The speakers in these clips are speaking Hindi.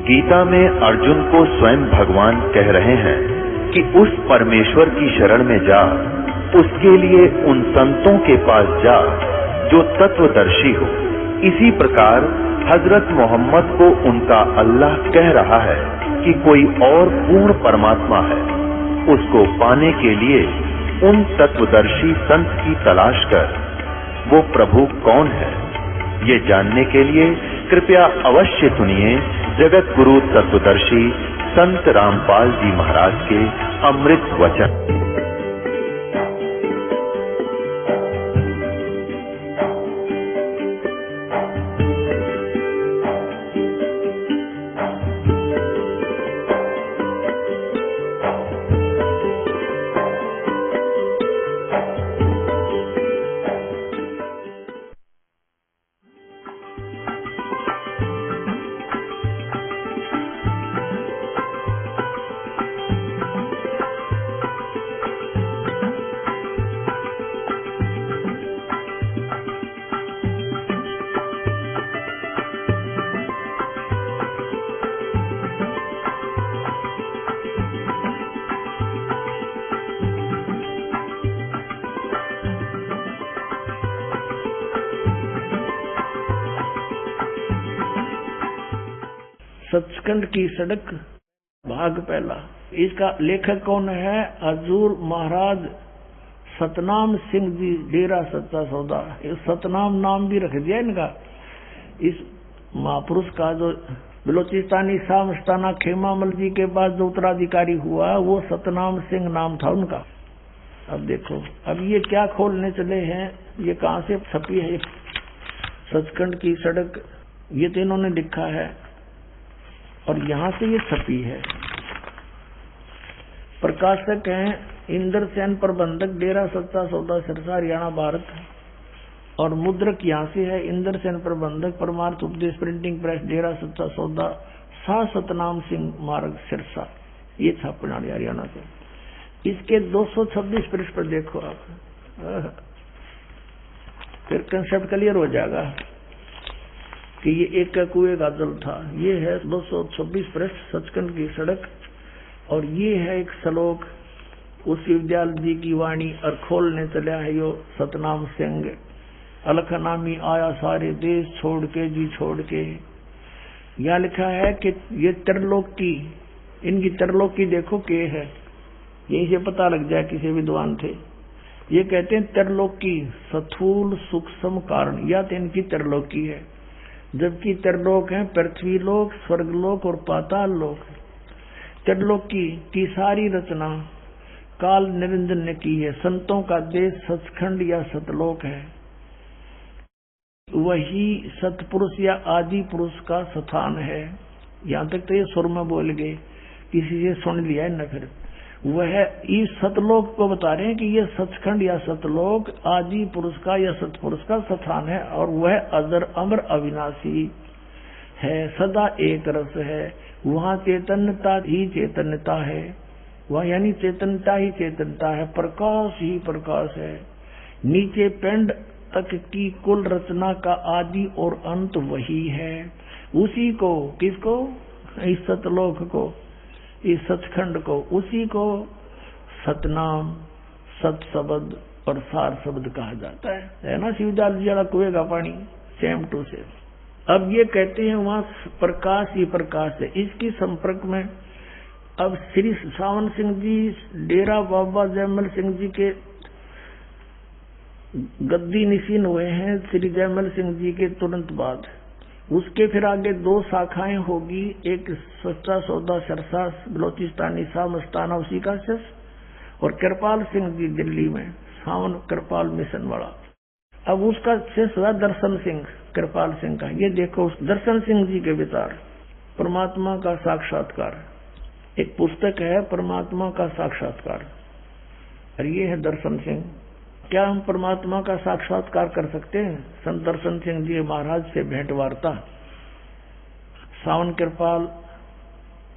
गीता में अर्जुन को स्वयं भगवान कह रहे हैं कि उस परमेश्वर की शरण में जा, उसके लिए उन संतों के पास जा जो तत्वदर्शी हो। इसी प्रकार हजरत मोहम्मद को उनका अल्लाह कह रहा है कि कोई और पूर्ण परमात्मा है। उसको पाने के लिए उन तत्वदर्शी संत की तलाश कर। वो प्रभु कौन है, ये जानने के लिए कृपया अवश्य सुनिए जगत गुरु तत्वदर्शी संत रामपाल जी महाराज के अमृत वचन। सचखंड की सड़क भाग पहला। इसका लेखक कौन है? हजूर महाराज सतनाम सिंह जी, डेरा सच्चा सौदा। सतनाम नाम भी रख दिया इनका। इस महापुरुष का जो बलोचिस्तानी शाह मस्ताना खेमामल जी के बाद जो उत्तराधिकारी हुआ वो सतनाम सिंह नाम था उनका। अब देखो, अब ये क्या खोलने चले हैं, ये कहां से छपी है? सचखंड की सड़क, ये तो इन्होंने लिखा है और यहां से ये छपी है। प्रकाशक हैं इंद्र सेन, प्रबंधक डेरा सच्चा सौदा सिरसा हरियाणा भारत। और मुद्रक यहां से है इंद्र सेन, प्रबंधक परमार्थ उपदेश प्रिंटिंग प्रेस डेरा सच्चा सौदा शाह सतनाम सिंह मार्ग सिरसा। ये छापना हरियाणा से। इसके 226 पृष्ठ पर देखो आप, फिर कंसेप्ट क्लियर हो जाएगा कि ये एक का कुएं का जल था। ये है 226 पृष्ठ सचखंड की सड़क। और ये है एक श्लोक उस विद्यालय जी की वाणी। और खोलने चला है यो सतनाम सिंह। अलखनामी आया सारे देश छोड़ के जी छोड़ के। यहाँ लिखा है कि ये त्रिलोक की, इनकी त्रिलोक की देखो के है, यही से पता लग जाए किसी विद्वान थे। ये कहते हैं त्रिलोक की स्थूल सूक्ष्म कारण, या तो इनकी त्रिलोक की है। जबकि त्रिलोक है पृथ्वी लोक, स्वर्गलोक और पाताल लोक। त्रिलोक की सारी रचना काल निरंजन ने की है। संतों का देश सचखंड या सतलोक है। वही सतपुरुष या आदि पुरुष का स्थान है। यहां तक तो ये सुर में बोल गए, किसी से सुन लिया न। फिर वह इस सतलोक को बता रहे हैं कि ये सचखंड या सतलोक आदि पुरुष का या सतपुरुष का स्थान है। और वह अजर अमर अविनाशी है, सदा एक रस है। वहाँ चैतन्यता ही चैतन्यता है, वह यानी चैतन्यता ही चैतन्यता है, प्रकाश ही प्रकाश है। नीचे पिंड तक की कुल रचना का आदि और अंत वही है। उसी को, किसको? इस सतलोक को, इस सचखंड को, उसी को सतनाम, सत शब्द और सार शब्द कहा जाता है ना। शिवजाल जी वाला कुएं का पानी सेम टू सेम। अब ये कहते हैं वहां प्रकाश ही प्रकाश है। इसकी संपर्क में अब श्री सावन सिंह जी डेरा बाबा जयमल सिंह जी के गद्दी निशीन हुए हैं श्री जयमल सिंह जी के तुरंत बाद। उसके फिर आगे 2 शाखाएं होगी, एक सच्चा सौदा सिरसा बलोचिस्तानी शाह मस्ताना उसी का शिष्य, और कृपाल सिंह जी दिल्ली में सावन कृपाल मिशन वाला। अब उसका शिष्य हुआ दर्शन सिंह, कृपाल सिंह का। ये देखो दर्शन सिंह जी के विचार, परमात्मा का साक्षात्कार। एक पुस्तक है परमात्मा का साक्षात्कार, और ये है दर्शन सिंह। क्या हम परमात्मा का साक्षात्कार कर सकते हैं? संत दर्शन सिंह जी महाराज से भेंट वार्ता। सावन कृपाल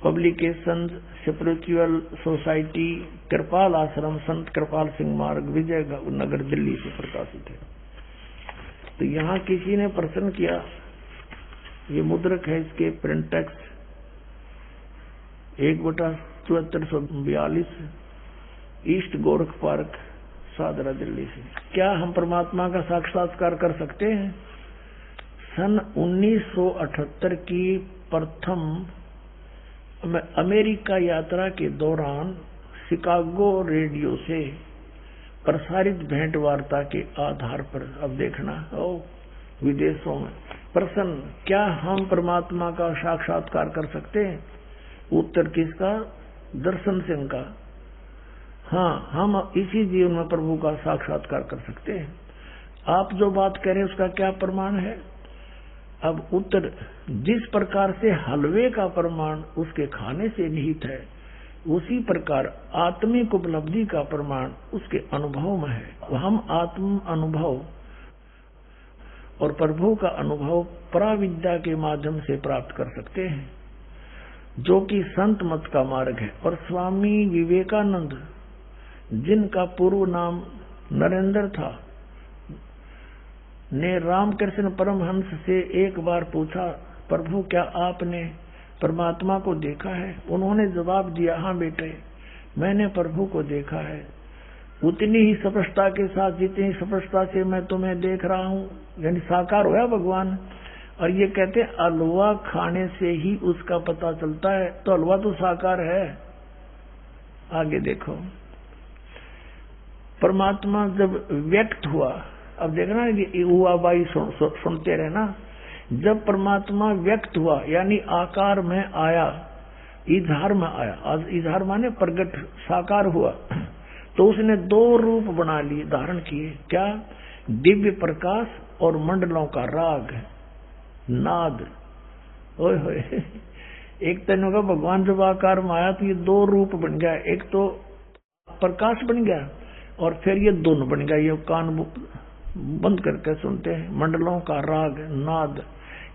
पब्लिकेशन, स्पिरिचुअल सोसाइटी, कृपाल आश्रम, संत कृपाल सिंह मार्ग, विजय नगर दिल्ली से प्रकाशित है। तो यहाँ किसी ने प्रश्न किया, ये मुद्रक है इसके printex, 1/7442 east Gorakh park, Sadra, Delhi से। क्या हम परमात्मा का साक्षात्कार कर सकते हैं? सन 1978 की प्रथम अमेरिका यात्रा के दौरान शिकागो रेडियो से प्रसारित भेंट वार्ता के आधार पर, अब देखना, विदेशों में प्रश्न, क्या हम परमात्मा का साक्षात्कार कर सकते हैं? उत्तर किसका? दर्शन सिंह का। हाँ, हम इसी जीवन में प्रभु का साक्षात्कार कर सकते हैं। आप जो बात कह रहे हैं उसका क्या प्रमाण है? अब उत्तर, जिस प्रकार से हलवे का प्रमाण उसके खाने से निहित है, उसी प्रकार आत्मिक उपलब्धि का प्रमाण उसके अनुभव में है। हम आत्म अनुभव और प्रभु का अनुभव पराविद्या के माध्यम से प्राप्त कर सकते हैं, जो कि संत मत का मार्ग है। और स्वामी विवेकानंद, जिनका पूर्व नाम नरेंद्र था, ने रामकृष्ण परमहंस से एक बार पूछा, प्रभु क्या आपने परमात्मा को देखा है? उन्होंने जवाब दिया, हाँ बेटे, मैंने प्रभु को देखा है, उतनी ही स्पष्टता के साथ जितनी स्पष्टता से मैं तुम्हें देख रहा हूँ। यानी साकार हुआ भगवान। और ये कहते हलवा खाने से ही उसका पता चलता है, तो हलवा तो साकार है। आगे देखो, परमात्मा जब व्यक्त हुआ, अब देखना हुआ बाई सुनते रहना, जब परमात्मा व्यक्त हुआ यानी आकार में आया, इजहार में आया, आज इजहार माने प्रगट, साकार हुआ, तो उसने दो रूप बना लिए, धारण किए। क्या? दिव्य प्रकाश और मंडलों का राग, नाद। ओए होए, एक तनु का भगवान जब आकार में आया तो ये दो रूप बन गया, एक तो प्रकाश बन गया और फिर ये दोनों बन गया। ये कान बंद करके सुनते हैं, मंडलों का राग, नाद।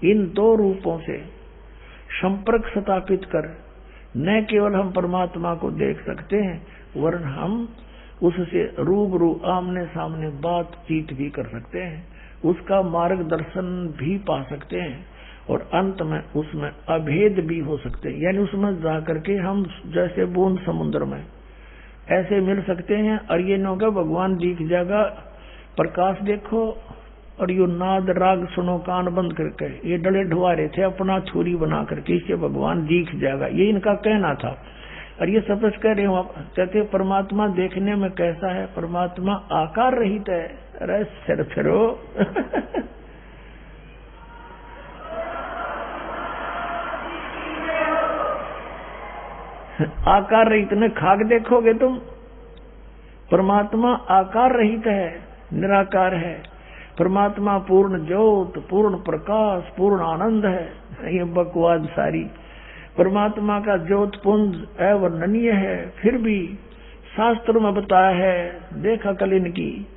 इन दो रूपों से संपर्क स्थापित कर न केवल हम परमात्मा को देख सकते हैं, वरन हम उससे रूबरू आमने सामने बातचीत भी कर सकते हैं, उसका मार्गदर्शन भी पा सकते हैं और अंत में उसमें अभेद भी हो सकते हैं। यानी उसमें जाकर के हम जैसे बूंद समुद्र में ऐसे मिल सकते हैं। और ये न होगा भगवान दिख जाएगा, प्रकाश देखो और यो नाद राग सुनो कान बंद करके, ये डले ढुआरे थे अपना छुरी बना करके, इससे भगवान दिख जाएगा, ये इनका कहना था। और ये समझ कह रहे हो, कहते परमात्मा देखने में कैसा है? परमात्मा आकार रहित है। अरे सिर फिरो आकार रहित में खाक देखोगे तुम, परमात्मा आकार रहित है, निराकार है। परमात्मा पूर्ण ज्योत, पूर्ण प्रकाश, पूर्ण आनंद है। ये बकवाद सारी। परमात्मा का ज्योत पुंज अवर्णनीय है, फिर भी शास्त्रों में बताया है, देखा कल इनकी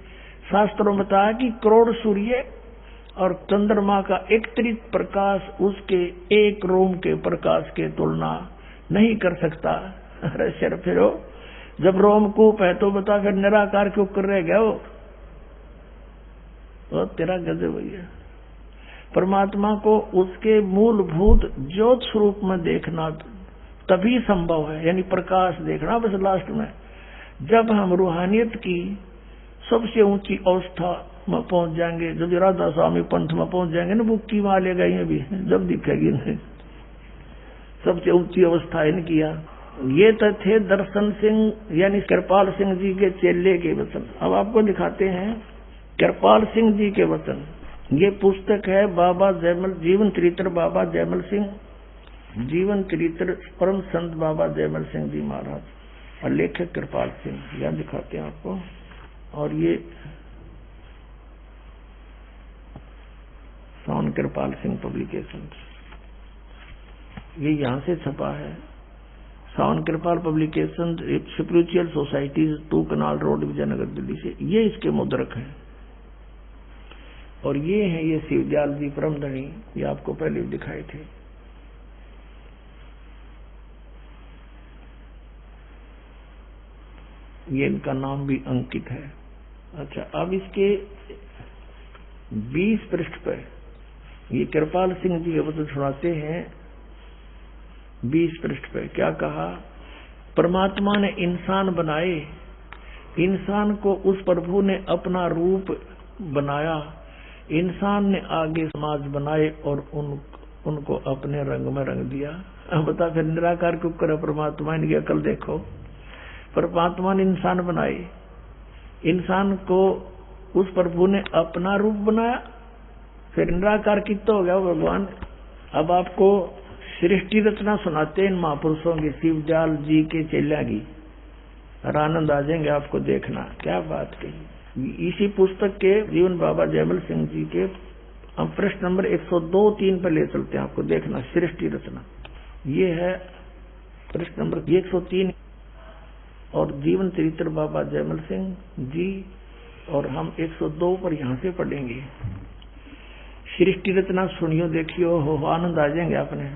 शास्त्रों में बताया कि करोड़ सूर्य और चंद्रमा का एकत्रित प्रकाश उसके एक रोम के प्रकाश के तुलना नहीं कर सकता। अरे शर फिरो, जब रोमकूप है तो बता फिर निराकार क्यों कर रह गया वो तेरा गजब भैया। परमात्मा को उसके मूलभूत ज्योत स्वरूप में देखना तभी संभव है, यानी प्रकाश देखना। बस लास्ट में जब हम रूहानियत की सबसे ऊंची अवस्था में पहुंच जाएंगे, जब राधा स्वामी पंथ में पहुंच जाएंगे ना, मुक्ति वहां ले गई अभी जब दिखेगी नहीं, सबसे ऊंची अवस्था इनकी। ये तो थे दर्शन सिंह यानी कृपाल सिंह जी के चेले के वचन। अब आपको दिखाते हैं कृपाल सिंह जी के वचन। ये पुस्तक है बाबा जयमल, जीवन चरित्र बाबा जयमल सिंह, जीवन चरित्र परम संत बाबा जयमल सिंह जी महाराज, और लेखक कृपाल सिंह। यहाँ दिखाते हैं आपको। और ये सावन कृपाल सिंह पब्लिकेशन, ये यहाँ से छपा है। सावन कृपाल publication, spiritual societies, 2 canal road, Vijayanagar, Delhi से। ये इसके मुद्रक हैं। और ये है ये शिवदयाल जी परमधनी, ये आपको पहले दिखाए थे। ये इनका नाम भी अंकित है। अच्छा, अब इसके 20 पृष्ठ पर ये कृपाल सिंह जी वचन सुनाते हैं। 20 पृष्ठ पे क्या कहा? परमात्मा ने इंसान बनाए, इंसान को उस प्रभु ने अपना रूप बनाया, इंसान ने आगे समाज बनाए और उनको अपने रंग में रंग दिया। अब बता फिर निराकार क्यों करे परमात्मा? इनकी अकल देखो। परमात्मा ने इंसान बनाए, इंसान को उस प्रभु ने अपना रूप बनाया, फिर निराकार कितना हो गया भगवान। अब आपको सृष्टि रचना सुनाते हैं इन महापुरुषों की, शिवदयाल जी के चेला की, और आनंद आ जाएंगे आपको, देखना क्या बात कही। इसी पुस्तक के जीवन बाबा जयमल सिंह जी के हम प्रश्न नंबर 102-3 पर ले चलते हैं आपको, देखना सृष्टि रचना। ये है प्रश्न नंबर 103 और जीवन चरित्र बाबा जयमल सिंह जी, और हम 102 पर यहां से पढ़ेंगे। सृष्टि रचना सुनियो, देखियो, हो आनंद आ जाएंगे आपने।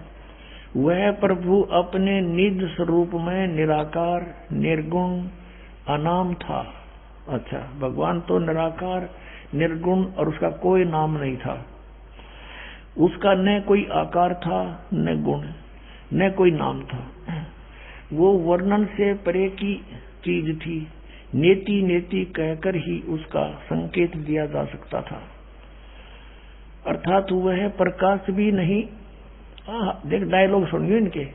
वह प्रभु अपने निज स्वरूप में निराकार, निर्गुण, अनाम था। अच्छा, भगवान तो निराकार, निर्गुण और उसका कोई नाम नहीं था। उसका न कोई आकार था, न गुण, न कोई नाम था। वो वर्णन से परे की चीज थी। नेति नेति कहकर ही उसका संकेत दिया जा सकता था। अर्थात वह प्रकाश भी नहीं, देख डायलॉग सुनिए इनके,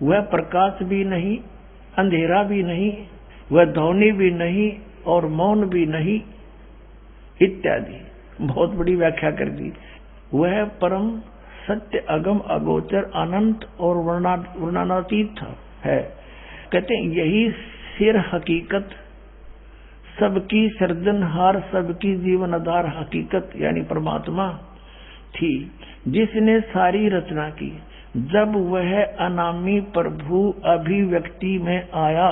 वह प्रकाश भी नहीं, अंधेरा भी नहीं, वह ध्वनि भी नहीं और मौन भी नहीं, इत्यादि बहुत बड़ी व्याख्या कर दी। वह परम सत्य, अगम, अगोचर, अनंत और वर्णनातीत है। कहते हैं यही सिर हकीकत, सबकी सृजनहार, सबकी जीवन आधार हकीकत यानी परमात्मा थी, जिसने सारी रचना की। जब वह अनामी प्रभु अभिव्यक्ति में आया,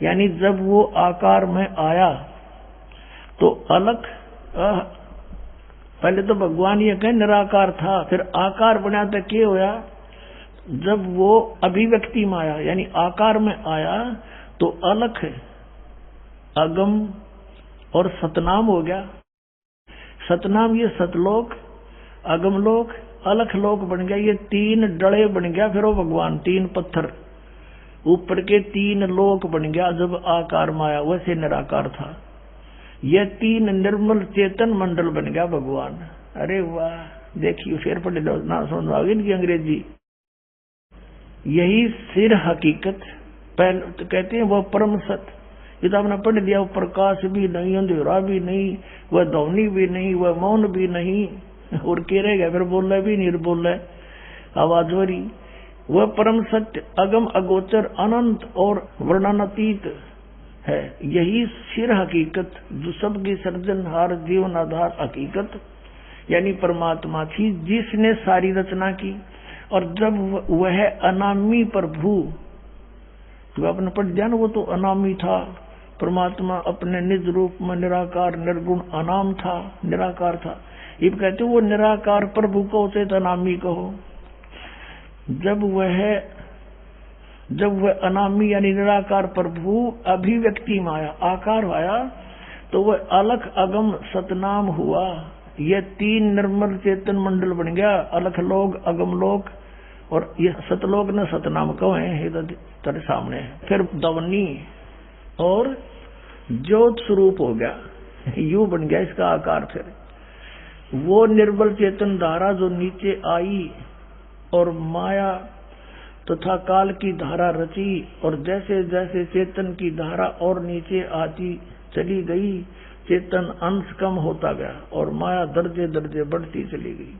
यानी जब वो आकार में आया, तो अलग, पहले तो भगवान ये कहे निराकार था, फिर आकार बना तो क्या होया? जब वो अभिव्यक्ति में आया यानी आकार में आया, तो अलख, अगम और सतनाम हो गया। सतनाम ये सतलोक, अगमलोक, अलख लोक बन गया। ये 3 डले बन गया। फिर वो भगवान 3 पत्थर ऊपर के 3 लोक बन गया जब आकार में आया। वैसे निराकार था। यह 3 निर्मल चेतन मंडल बन गया भगवान। अरे वाह, देखिए फिर पढ़े ना सुनवाओगे इनकी अंग्रेजी। यही सिर हकीकत, पहले तो कहते हैं वह परम सत्य। ये तो आपने पढ़ दिया। वो प्रकाश भी नहीं, अंधेरा भी नहीं, वह ध्वनि भी नहीं, वह मौन भी नहीं, और कह रहेगा फिर बोल रहा भी नहीं, बोल रहा आवाज हो रही। वह परम सत्य, अगम, अगोचर, अनंत और वर्णनातीत है। यही सिर हकीकत, जो सबकी सृजनहार, जीवन आधार हकीकत यानी परमात्मा थी, जिसने सारी रचना की। और जब वह अनामी प्रभु, जो आपने पढ़ दिया ना, वो तो अनामी था। परमात्मा अपने निज रूप में निराकार, निर्गुण, अनाम था, निराकार था। ये कहते वो निराकार प्रभु को उसे अनामी कहो। जब वह अनामी यानी निराकार प्रभु अभिव्यक्ति में आया, आकार आया, तो वह अलख, अगम, सतनाम हुआ। यह 3 निर्मल चेतन मंडल बन गया। अलख लोक, अगम लोक और ये सतलोक न सतनाम कहे तेरे सामने। फिर ध्वनि और ज्योत स्वरूप हो गया, यू बन गया इसका आकार। फिर वो निर्बल चेतन धारा जो नीचे आई और माया तथा काल की धारा रची, और जैसे जैसे चेतन की धारा और नीचे आती चली गई, चेतन अंश कम होता गया और माया दर्जे दर्जे बढ़ती चली गई।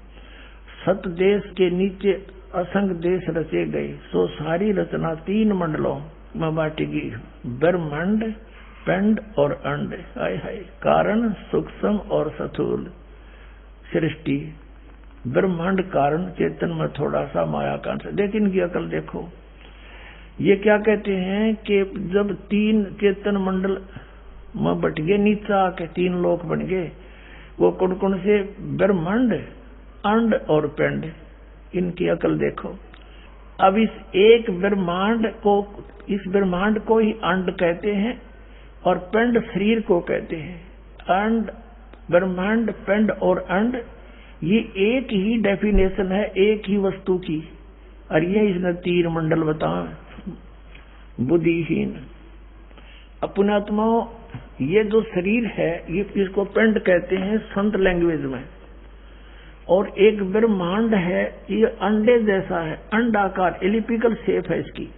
सत देश के नीचे असंख्य देश रचे गए। सो सारी रचना 3 मंडलों में बांटी गई, ब्रह्मांड, पिंड और अंड। हाय हाय, कारण, सूक्ष्म और स्थूल सृष्टि। ब्रह्मांड कारण, चेतन में थोड़ा सा, माया का अंश। देख इनकी अकल देखो। ये क्या कहते हैं कि जब 3 चेतन मंडल में बट गए, नीचा आके 3 लोक बन गए। वो कौन कौन से? ब्रह्मांड, अंड और पिंड। इनकी अकल देखो। अब इस एक ब्रह्मांड को, इस ब्रह्मांड को ही अंड कहते हैं और पिंड शरीर को कहते हैं। अंड, ब्रह्मांड, पिंड और अंड ये एक ही डेफिनेशन है, एक ही वस्तु की। और ये इसने 3 मंडल बताए, बुद्धिहीन। अपनात्माओं, ये जो शरीर है ये इसको पिंड कहते हैं संत लैंग्वेज में, और एक ब्रह्मांड है, ये अंडे जैसा है, अंडाकार एलिपिकल शेप है इसकी।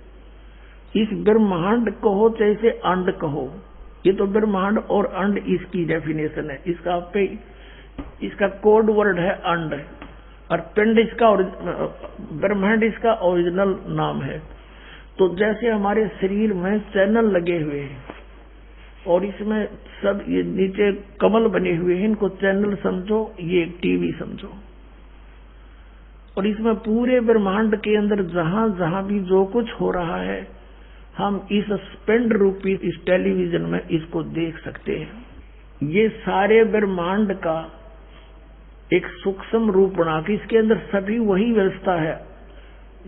इस ब्रह्मांड कहो चाहे इसे अंड कहो, ये तो ब्रह्मांड और अंड इसकी डेफिनेशन है। इसका कोड वर्ड है अंड, और पिंड इसका ब्रह्मांड इसका ओरिजिनल नाम है। तो जैसे हमारे शरीर में चैनल लगे हुए हैं और इसमें सब ये नीचे कमल बने हुए हैं, इनको चैनल समझो, ये एक टीवी समझो, और इसमें पूरे ब्रह्मांड के अंदर जहां जहां भी जो कुछ हो रहा है हम इस पिंड रूपी इस टेलीविजन में इसको देख सकते हैं। ये सारे ब्रह्मांड का एक सूक्ष्म रूप बना के इसके अंदर सभी वही व्यवस्था है।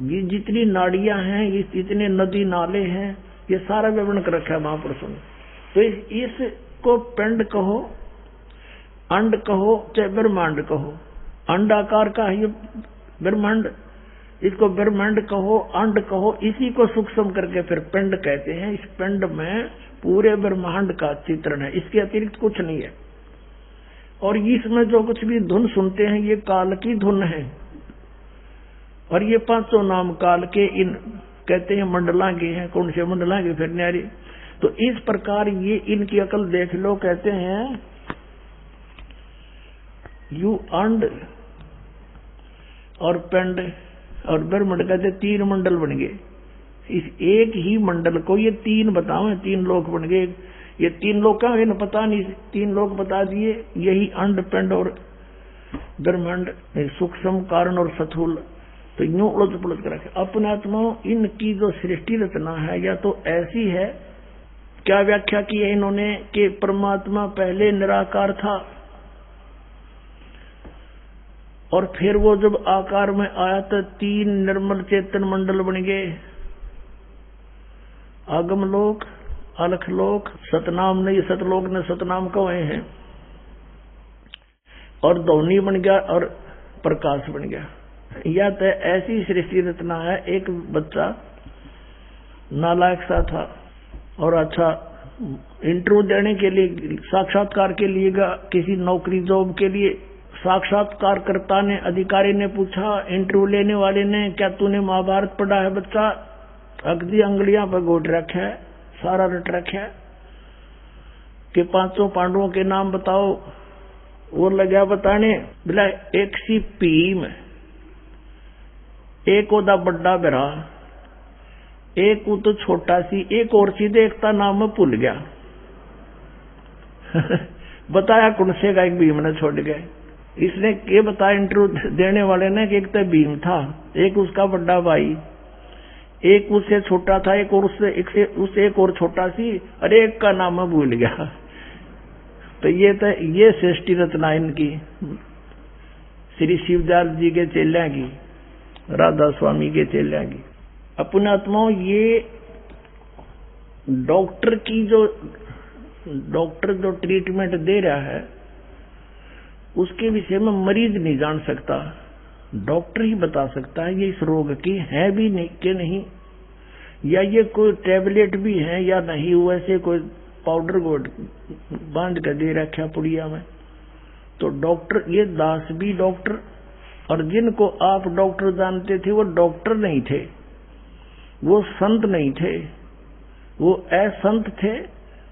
ये जितनी नाड़ियां हैं, ये जितने नदी नाले हैं, ये सारा विवरण कर रखा है महापुरुषों ने। तो इसको पिंड कहो, अंड कहो चाहे ब्रह्मांड कहो, अंडाकार का है ये ब्रह्मांड, इसको ब्रह्मांड कहो, अंड कहो, इसी को सूक्ष्म करके फिर पिंड कहते हैं। इस पिंड में पूरे ब्रह्मांड का चित्रण है, इसके अतिरिक्त कुछ नहीं है। और इसमें जो कुछ भी धुन सुनते हैं ये काल की धुन है, और ये 5 नाम काल के इन कहते हैं मंडलांगे हैं। कौन से मंडलांगे फिर न्यारी। तो इस प्रकार ये इनकी अकल देख लो। कहते हैं यू अंड और पिंड और ब्रह्मांड कहते 3 मंडल बन गए। इस एक ही मंडल को ये 3 बताओ, 3 लोक बन गए। ये 3 लोक का इन्हें पता नहीं, 3 लोक बता दिए। यही अंड पिंड और ब्रह्मांड, सूक्ष्म कारण और स्थूल। तो यूं उलझ पुलझ कर रखे। अपने आत्माओं, इनकी जो सृष्टि रचना है या तो ऐसी है, क्या व्याख्या की है इन्होंने कि परमात्मा पहले निराकार था और फिर वो जब आकार में आया तो 3 निर्मल चेतन मंडल बन गए। आगम लोक, अलख लोक, सतनाम नहीं, सतलोक ने सतनाम कहे हैं, और ध्वनि बन गया और प्रकाश बन गया। या तो ऐसी सृष्टि रचना है। एक बच्चा नालायक सा था और अच्छा इंटरव्यू देने के लिए, साक्षात्कार के लिए किसी नौकरी जॉब के लिए, साक्षात्कारकर्ता ने, अधिकारी ने पूछा इंटरव्यू लेने वाले ने, क्या तूने महाभारत पढ़ा है बच्चा? अगदी अंगुलियां पर गोट रखा है, सारा रट रखा है कि 5 पांडवों के नाम बताओ। वो लगा बताने, बोला एक सी भीम, एक ओदा बड़ा बिरा, एक तो छोटा सी, एक और सी देखता नाम में भूल गया। बताया कौन से का? एक भीम ने छोड़ गए। इसने ये बताया इंटरव्यू देने वाले ने कि एक तो भीम था, एक उसका बड़ा भाई, एक उससे छोटा था, एक और उससे एक और छोटा सी, और एक का नाम मैं भूल गया। तो ये सृष्टि रचना इनकी, श्री शिवदयाल जी के चेल्या की, राधा स्वामी के चेल्या की। अपने आत्माओं, ये डॉक्टर जो ट्रीटमेंट दे रहा है उसके विषय में मरीज नहीं जान सकता, डॉक्टर ही बता सकता है ये इस रोग की है भी नहीं कि नहीं, या ये कोई टैबलेट भी है या नहीं, वैसे कोई पाउडर गोड बांध कर दे रखा पुड़िया में। तो डॉक्टर, ये दास भी डॉक्टर, और जिनको आप डॉक्टर जानते थे वो डॉक्टर नहीं थे, वो संत नहीं थे, वो असंत थे,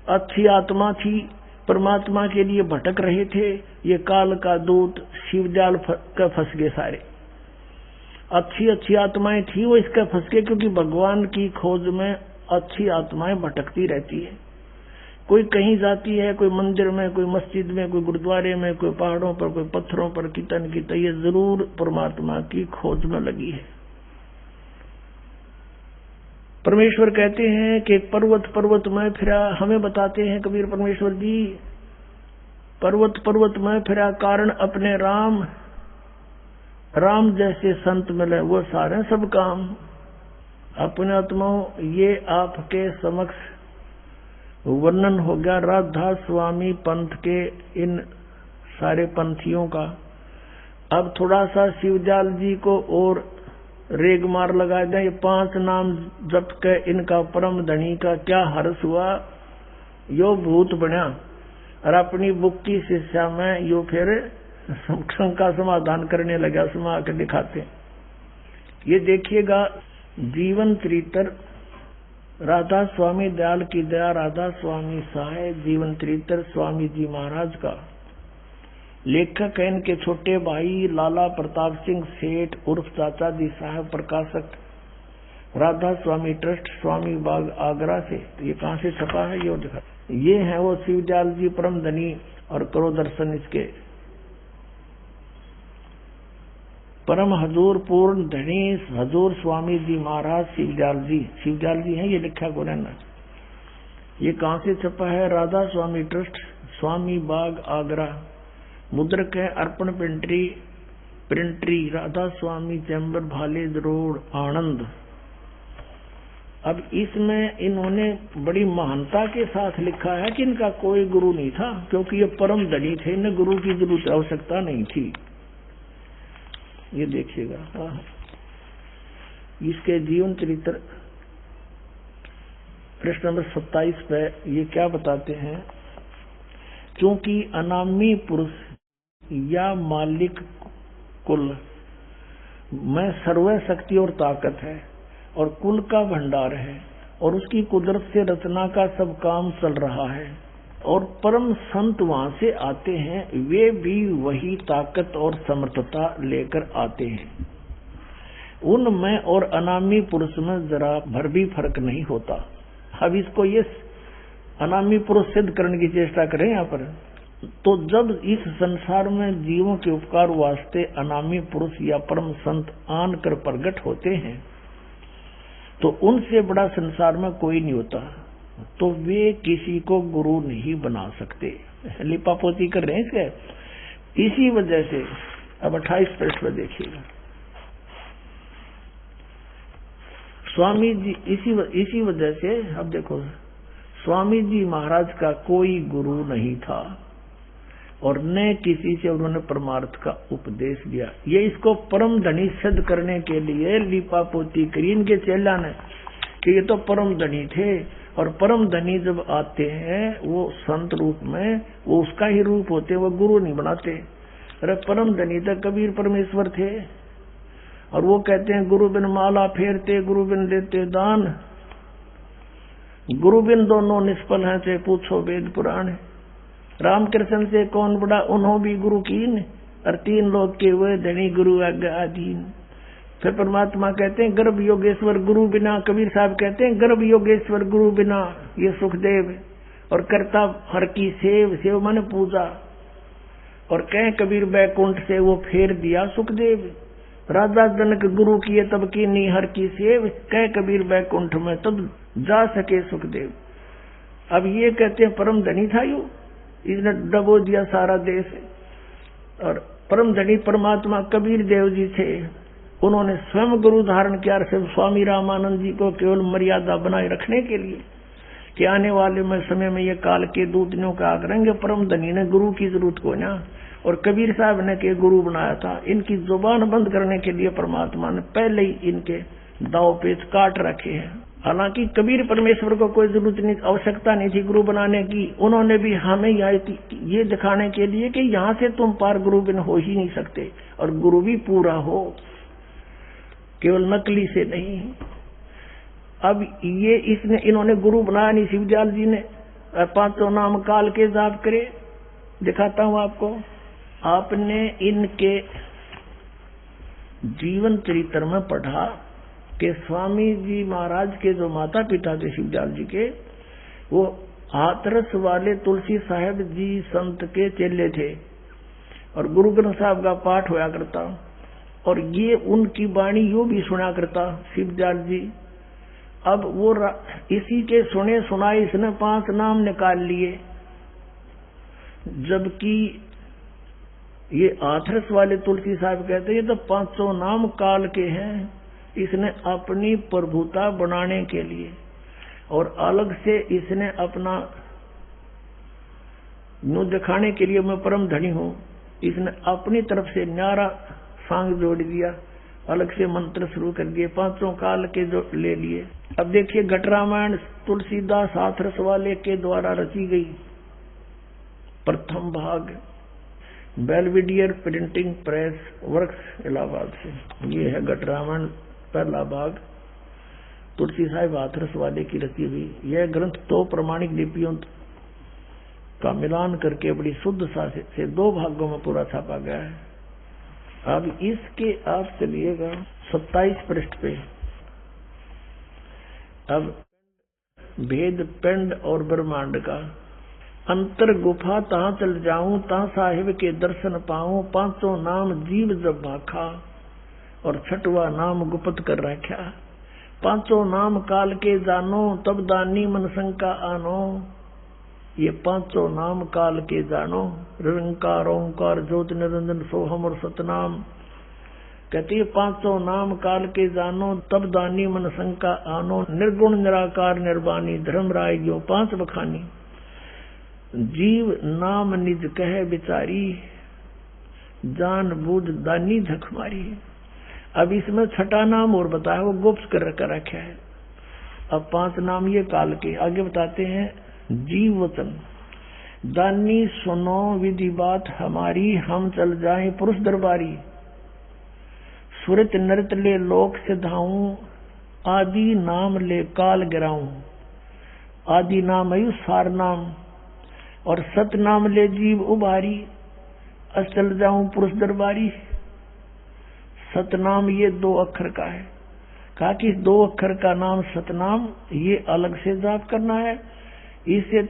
अच्छी आत्मा थी, परमात्मा के लिए भटक रहे थे। ये काल का दूत शिवजाल का फंस गए सारे। अच्छी आत्माएं थी वो इसका फंस गए, क्योंकि भगवान की खोज में अच्छी आत्माएं भटकती रहती है। कोई कहीं जाती है, कोई मंदिर में, कोई मस्जिद में, कोई गुरुद्वारे में, कोई पहाड़ों पर, कोई पत्थरों पर, कितन की, तो ये जरूर परमात्मा की खोज में लगी है। परमेश्वर कहते हैं कि पर्वत में फिरा, हमें बताते हैं कबीर परमेश्वर जी, पर्वत में फिरा कारण अपने राम, राम जैसे संत मिले वो सारे सब काम। अपने आत्माओं, ये आपके समक्ष वर्णन हो गया राधा स्वामी पंथ के इन सारे पंथियों का। अब थोड़ा सा शिवजाल जी को और रेग मार लगा दिया, ये 5 नाम जप के इनका परम धनी का क्या हर्ष हुआ, यो भूत बना। और अपनी बुक की शिक्षा में यो फिर शंका समाधान करने लगा, समा के दिखाते। ये देखिएगा जीवन चरित्र राधा स्वामी दयाल की दया, राधा स्वामी सहाय, जीवन चरित्र स्वामी जी महाराज का। लेखक है इनके छोटे भाई लाला प्रताप सिंह सेठ उर्फ चाचा जी साहब, प्रकाशक राधा स्वामी ट्रस्ट, स्वामी बाग आगरा से। तो ये कहाँ से छपा है ये दिखा। ये है वो शिवदयाल जी परम धनी, और करो दर्शन इसके। परम हजूर पूर्ण धनी हजूर स्वामी जी महाराज शिवदयाल जी हैं, ये लिखा गोरैना। ये कहाँ से छपा है? राधा स्वामी ट्रस्ट, स्वामी बाग आगरा। मुद्रक है अर्पण प्रिंटरी, राधा स्वामी चैम्बर, भालेद रोड, आनंद। अब इसमें इन्होंने बड़ी महानता के साथ लिखा है कि इनका कोई गुरु नहीं था, क्योंकि ये परम धनी थे, इन्हें गुरु की जरूरत आवश्यकता नहीं थी। ये देखिएगा इसके जीवन चरित्र प्रश्न नंबर 27 पे ये क्या बताते हैं, क्योंकि अनामी पुरुष या मालिक कुल में सर्व शक्ति और ताकत है, और कुल का भंडार है, और उसकी कुदरत से रचना का सब काम चल रहा है, और परम संत वहां से आते हैं, वे भी वही ताकत और समर्थता लेकर आते हैं। उनमें और अनामी पुरुष में जरा भर भी फर्क नहीं होता। अब इसको ये अनामी पुरुष सिद्ध करने की चेष्टा करें यहाँ पर। तो जब इस संसार में जीवों के उपकार वास्ते अनामी पुरुष या परम संत आन कर प्रकट होते हैं, तो उनसे बड़ा संसार में कोई नहीं होता, तो वे किसी को गुरु नहीं बना सकते। लिपापोती कर रहे हैं इसके। इसी वजह से अब 28 पृष्ठ पर देखिएगा, स्वामी जी इसी वजह से अब देखो, स्वामी जी महाराज का कोई गुरु नहीं था, और न किसी से उन्होंने परमार्थ का उपदेश दिया। ये इसको परम धनी सिद्ध करने के लिए लिपापोती करी इनके चेला ने कि ये तो परम धनी थे, और परम धनी जब आते हैं वो संत रूप में, वो उसका ही रूप होते, वो गुरु नहीं बनाते। अरे परम धनी तो कबीर परमेश्वर थे, और वो कहते हैं गुरु बिन माला फेरते, गुरु बिन देते दान, गुरु बिन दोनों निष्फल हैं, चाहे पूछो वेद पुराण। रामकृष्ण से कौन बड़ा, उन्हों भी गुरु कीन, और 3 लोग के वे धनी गुरु आज्ञा अधीन। फिर परमात्मा कहते हैं गर्भ योगेश्वर गुरु बिना, कबीर साहब कहते हैं गर्भ योगेश्वर गुरु बिना ये सुखदेव, और करता हर की सेव माने पूजा, और कह कबीर बैकुंठ से वो फेर दिया सुखदेव। राजा जनक गुरु किए तब की नी हर की सेव, कह कबीर बैकुंठ में तब जा सके सुखदेव। अब ये कहते हैं परम धनी था यू, इसने डबो दिया सारा देश। और परम धनी परमात्मा कबीर देव जी थे, उन्होंने स्वयं गुरु धारण किया, सिर्फ स्वामी रामानंद जी को केवल मर्यादा बनाए रखने के लिए कि आने वाले में समय में ये काल के दूतनियों का आग्रह। परम धनी ने गुरु की जरूरत को ना, और कबीर साहब ने के गुरु बनाया था। इनकी जुबान बंद करने के लिए परमात्मा ने पहले ही इनके दाव पेच काट रखे हैं। हालांकि कबीर परमेश्वर को कोई जरूरत नहीं, आवश्यकता नहीं थी गुरु बनाने की। उन्होंने भी हमें ये दिखाने के लिए कि यहाँ से तुम पार गुरु बिन हो ही नहीं सकते, और गुरु भी पूरा हो, केवल नकली से नहीं। अब ये इन्होंने गुरु बनाया नहीं शिवदयाल जी ने। 5 नाम काल के जाप करे, दिखाता हूं आपको। आपने इनके जीवन चरित्र में पढ़ा कि स्वामी जी महाराज के जो माता पिता थे शिवदयाल जी के, वो हाथरस वाले तुलसी साहेब जी संत के चेले थे, और गुरु ग्रंथ साहब का पाठ होया करता, और ये उनकी वाणी यो भी सुना करता शिवदयाल जी। अब वो इसी के सुने सुनाए इसने 5 नाम निकाल लिए, जबकि ये हाथरस वाले तुलसी साहब कहते हैं ये तो 500 नाम काल के हैं। इसने अपनी प्रभुता बनाने के लिए, और अलग से इसने अपना नु दिखाने के लिए मैं परम धनी हूं, इसने अपनी तरफ से न्यारा सांग जोड़ दिया। अलग से मंत्र शुरू कर दिए, पांचों काल के जो ले लिए। अब देखिए घट रामायण तुलसीदास हाथरस वाले के द्वारा रची गई, प्रथम भाग, Belvedere printing press works Allahabad से। ये है घट रामायण पहला भाग, तुलसी साहिब हाथरस वाले की रची हुई। यह ग्रंथ 2 प्रमाणिक लिपियों का मिलान करके बड़ी शुद्ध सा से 2 भागों में पूरा छापा गया है। अब इसके आप चलिएगा 27 पृष्ठ पे। अब भेद पिंड और ब्रह्मांड का, अंतर गुफा तहां चल जाऊं, तहां साहिब के दर्शन पाऊं, पांचों नाम जीव जब भाखा, और छठवा नाम गुप्त कर रखा। पांचों नाम काल के जानो, तब दानी मन शंका आनो। ये पांचों नाम काल के जानो, निरंकार ओंकार ज्योति निरंजन सोहम और सतनाम। कहती है पांचों नाम काल के जानो, तब दानी मन शंका आनो। निर्गुण निराकार निर्वाणी धर्म राय जो 5 बखानी। जीव नाम निज कहे बिचारी, जान बूझ दानी झक मारी। अब इसमें छठा नाम और बताया, वो गुप्त कर रखा है। अब 5 नाम ये काल के। आगे बताते हैं जीव वचन, दानी सुनो विधि बात हमारी, हम चल जाएं पुरुष दरबारी। सुरत नृत ले लोक से धाऊं, आदि नाम ले काल गिराऊं। आदि नाम आयु सार नाम, और सत नाम ले जीव उबारी। अस चल जाऊं पुरुष दरबारी। सतनाम ये 2 अक्षर का है। कहा कि 2 अक्षर का नाम सतनाम, ये अलग से जाप करना है। इससे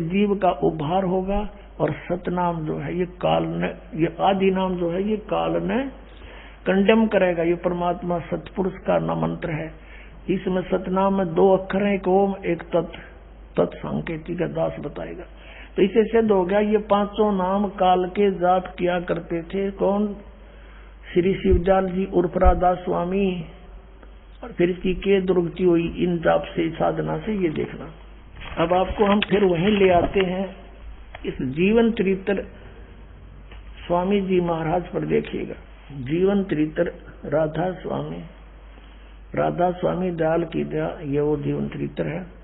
जीव का उद्धार होगा। और सतनाम जो है ये काल ने, ये आदि नाम जो है ये काल ने कंडेम करेगा। ये परमात्मा सतपुरुष का नाम मंत्र है। इसमें सतनाम में 2 अक्षर है, एक ओम एक तत्। तत्संकेती का दास बताएगा। तो इसे सिद्ध हो गया ये पांचों नाम काल के जाप किया करते थे। कौन? श्री शिवजाल जी उर्फ राधा स्वामी। और फिर इसकी के दुर्गति हुई इन जाप से, साधना से, ये देखना। अब आपको हम फिर वहीं ले आते हैं इस जीवन चरित्र स्वामी जी महाराज पर। देखिएगा जीवन चरित्र राधा स्वामी, राधा स्वामी दयाल की दया, ये वो जीवन चरित्र है।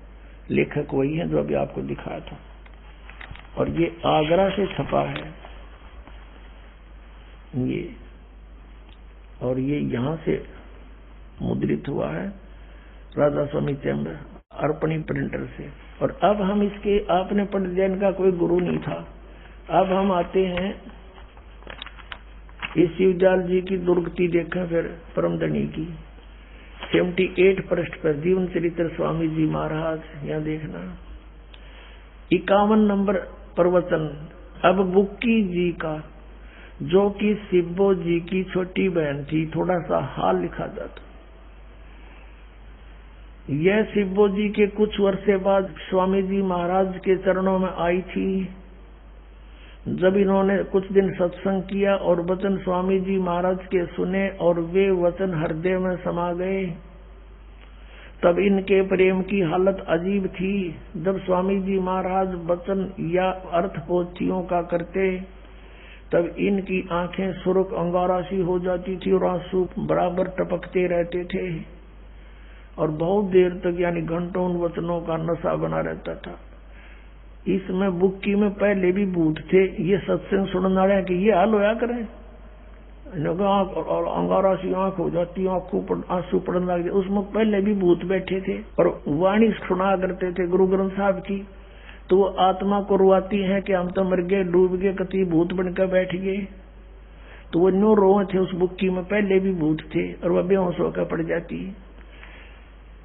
लेखक वही है जो अभी आपको दिखाया था। और ये आगरा से छपा है ये, और ये यहाँ से मुद्रित हुआ है राधा स्वामी चैम्बर अर्पणी प्रिंटर से। और अब हम इसके, आपने पढ़ दिया, इनका कोई गुरु नहीं था। अब हम आते हैं इस शिवजाल जी की दुर्गति देखें फिर परमधनी की। 78 पृष्ठ पर जीवन चरित्र स्वामी जी महाराज, यहाँ देखना 51 नंबर प्रवचन। अब बुक्की जी का, जो कि शिब्बो जी की छोटी बहन थी, थोड़ा सा हाल लिखा जाता। यह शिब्बो जी के कुछ वर्ष बाद स्वामी जी महाराज के चरणों में आई थी। जब इन्होंने कुछ दिन सत्संग किया और वचन स्वामी जी महाराज के सुने और वे वचन हृदय में समा गए, तब इनके प्रेम की हालत अजीब थी। जब स्वामी जी महाराज वचन या अर्थ पोथियों का करते, तब इनकी आंखें सुर्ख अंगारा सी हो जाती थी और आंसू बराबर टपकते रहते थे। और बहुत देर तक यानी घंटों उन वचनों का नशा बना रहता था। इसमें बुक्की में पहले भी भूत थे। ये सत्संग सुनने वाले कि ये हाल होया करें, अंगारा सी आंख हो जाती, आंखों पर आंसू पड़ने लग जाए। उसमें पहले भी भूत बैठे थे और वाणी सुना करते थे गुरु ग्रंथ साहब की। तो वो आत्मा को रुआती है कि हम तो मर गए, डूब गए, कति भूत बनकर बैठ गए। तो वो नो रोए थे। उस बुक्की में पहले भी भूत थे और वह बेहोश होकर पड़ जाती।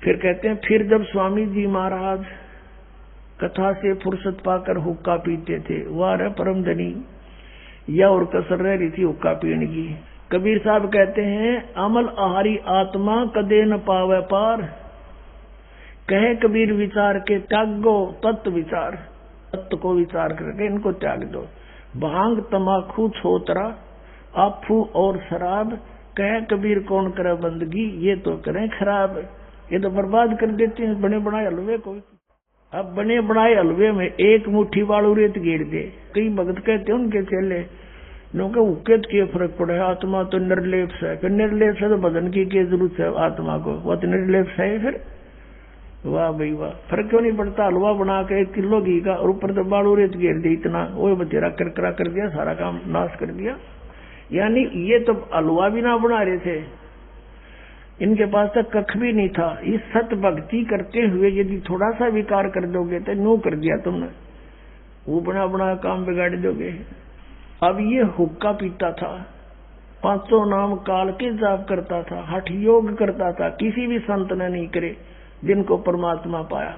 फिर कहते हैं, फिर जब स्वामी जी महाराज कथा से फुर्सत पाकर हुक्का पीते थे, वाह परम धनी, या और कसर रह रही थी हुक्का पीने की। कबीर साहब कहते हैं, अमल आहारी आत्मा कदे न पावे पार, कहे कबीर विचार के त्यागो तत्व विचार। तत्व को विचार करके इनको त्याग दो। भांग तमाकू छोतरा आफू और शराब, कहे कबीर कौन करे बंदगी, ये तो करें खराब। ये तो बर्बाद कर देते हैं बने बनाए हलवे को। अब बने बनाए हलवे में एक मुट्ठी बालू रेत घेर दे। कई भगत कहते हैं उनके चेले, क्योंकि उकेत के फर्क पड़ा है, आत्मा तो निर्लेप्स है, फिर निर्लेप्स है तो बदन की क्या जरूरत है आत्मा को, वह तो निर्लेप्स है फिर। वाह भाई वाह, फर्क क्यों नहीं पड़ता? हलवा बना के 1 किलो घी का और ऊपर तो बालू रेत घेर दी, इतना वो बतेरा करकरा कर दिया, सारा काम नाश कर दिया। यानी ये तो हलवा भी ना बना रहे थे, इनके पास तक कख भी नहीं था। इस सत भक्ति करते हुए यदि थोड़ा सा विकार कर दोगे तो नो कर दिया तुमने, वो बना बना काम बिगाड़ दोगे। अब ये हुक्का पीता था, 500 नाम काल के जाप करता था, हठ योग करता था, किसी भी संत ने नहीं करे जिनको परमात्मा पाया।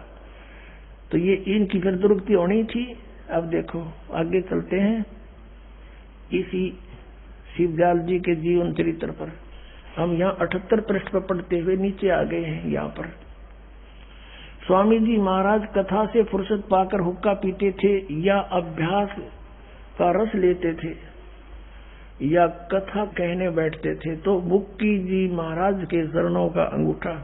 तो ये इनकी फिर दुर्गति होनी थी। अब देखो आगे चलते हैं इसी शिवदयाल जी के जीवन चरित्र पर। हम यहाँ 78 पृष्ठ पर पढ़ते हुए नीचे आ गए हैं। यहाँ पर स्वामी जी महाराज कथा से फुर्सत पाकर हुक्का पीते थे या अभ्यास का रस लेते थे या कथा कहने बैठते थे तो बुक्की जी महाराज के चरणों का अंगूठा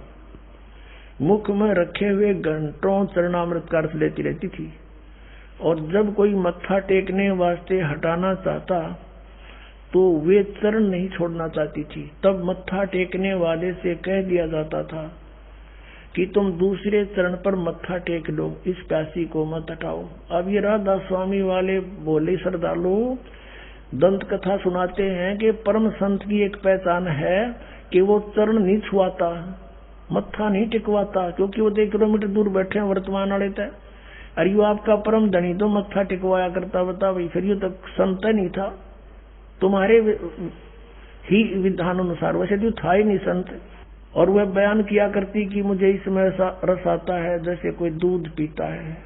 मुख में रखे हुए घंटों चरणामृत का रस लेती रहती थी। और जब कोई मत्था टेकने वास्ते हटाना चाहता तो वे चरण नहीं छोड़ना चाहती थी। तब मत्था टेकने वाले से कह दिया जाता था कि तुम दूसरे चरण पर मत्था टेक लो, इस प्यासी को मत हटाओ। अब ये राधा स्वामी वाले बोले श्रद्धालु दंत कथा सुनाते हैं कि परम संत की एक पहचान है कि वो चरण नहीं छुआता, मत्था नहीं टिकवाता, क्योंकि वो 1 किलोमीटर दूर बैठे हैं वर्तमान वाले तय। अरे यो आपका परम धनी तो मत्था टिकवाया करता, बता भाई, फिर ये तक संत नहीं था तुम्हारे ही विधान अनुसार, वैसे तो था ही नहीं संत। और वह बयान किया करती कि मुझे इसमें रस आता है जैसे कोई दूध पीता है।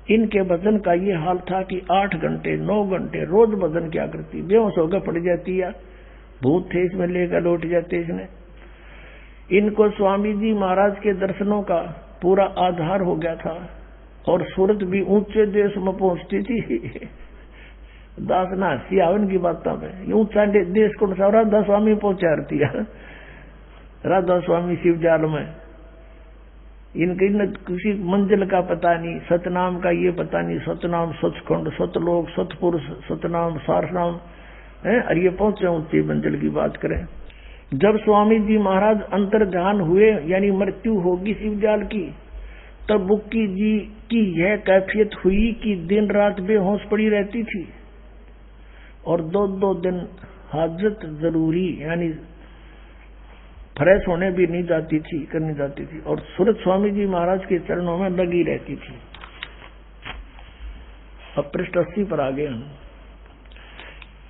इनके भजन का ये हाल था कि 8 घंटे 9 घंटे रोज भजन किया करती, बेहोश होकर पड़ जाती है, भूत थे इसमें लेकर लौट जाते इसने। इनको स्वामी जी महाराज के दर्शनों का पूरा आधार हो गया था और सूरत भी ऊंचे देश में पहुंचती थी। दास ना हंसी आवन की बातों में, ऊंचा देश को राधा स्वामी पहुंचाती है। राधा स्वामी शिवजाल में इनके किसी मंजिल का पता नहीं, सतनाम का ये पता नहीं, सतनाम सचखंड सतलोक सतपुरुष सतनाम सारनाम है। और ये पहुंचे ऊंची मंजिल की बात करें। जब स्वामी जी महाराज अंतर ध्यान हुए यानी मृत्यु होगी शिवजाल की, तब बुक्की जी की यह कैफियत हुई कि दिन रात बेहोश पड़ी रहती थी और 2-2 दिन हाजत जरूरी यानी फ्रेश होने भी नहीं जाती थी, करनी जाती थी और सूरत स्वामी जी महाराज के चरणों में लगी रहती थी। अब पृष्ठ 80 पर आ गए हम।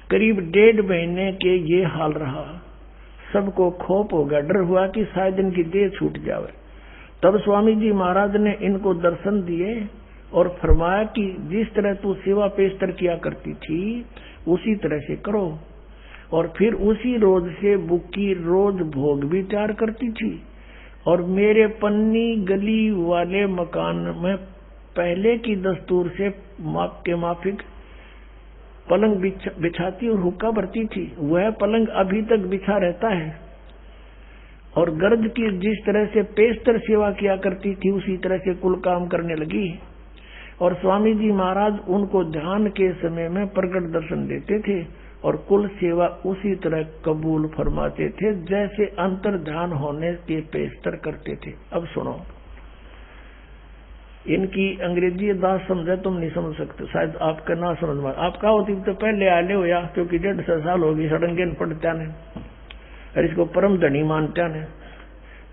करीब 1.5 महीने के ये हाल रहा। सबको खौफ हो गया, डर हुआ कि शायद इनकी देह छूट जावे। तब स्वामी जी महाराज ने इनको दर्शन दिए और फरमाया कि जिस तरह तू सेवा पेशतर किया करती थी उसी तरह से करो। और फिर उसी रोज से बुक्की रोज भोग भी तैयार करती थी और मेरे पन्नी गली वाले मकान में पहले की दस्तूर से माप के माफिक पलंग बिछाती और हुक्का भरती थी। वह पलंग अभी तक बिछा रहता है और गर्द की जिस तरह से पेशतर सेवा किया करती थी उसी तरह से कुल काम करने लगी। और स्वामी जी महाराज उनको ध्यान के समय में प्रकट दर्शन देते थे और कुल सेवा उसी तरह कबूल फरमाते थे जैसे अंतर ध्यान होने के पेशतर करते थे। अब सुनो, इनकी अंग्रेजी दास समझे तुम नहीं समझ सकते, शायद आपका ना समझ में। आपका होती तो पहले आले हो या, क्योंकि 150 साल होगी सड़ंगेन पढ़त्या ने और इसको परम धनी मानत्या ने।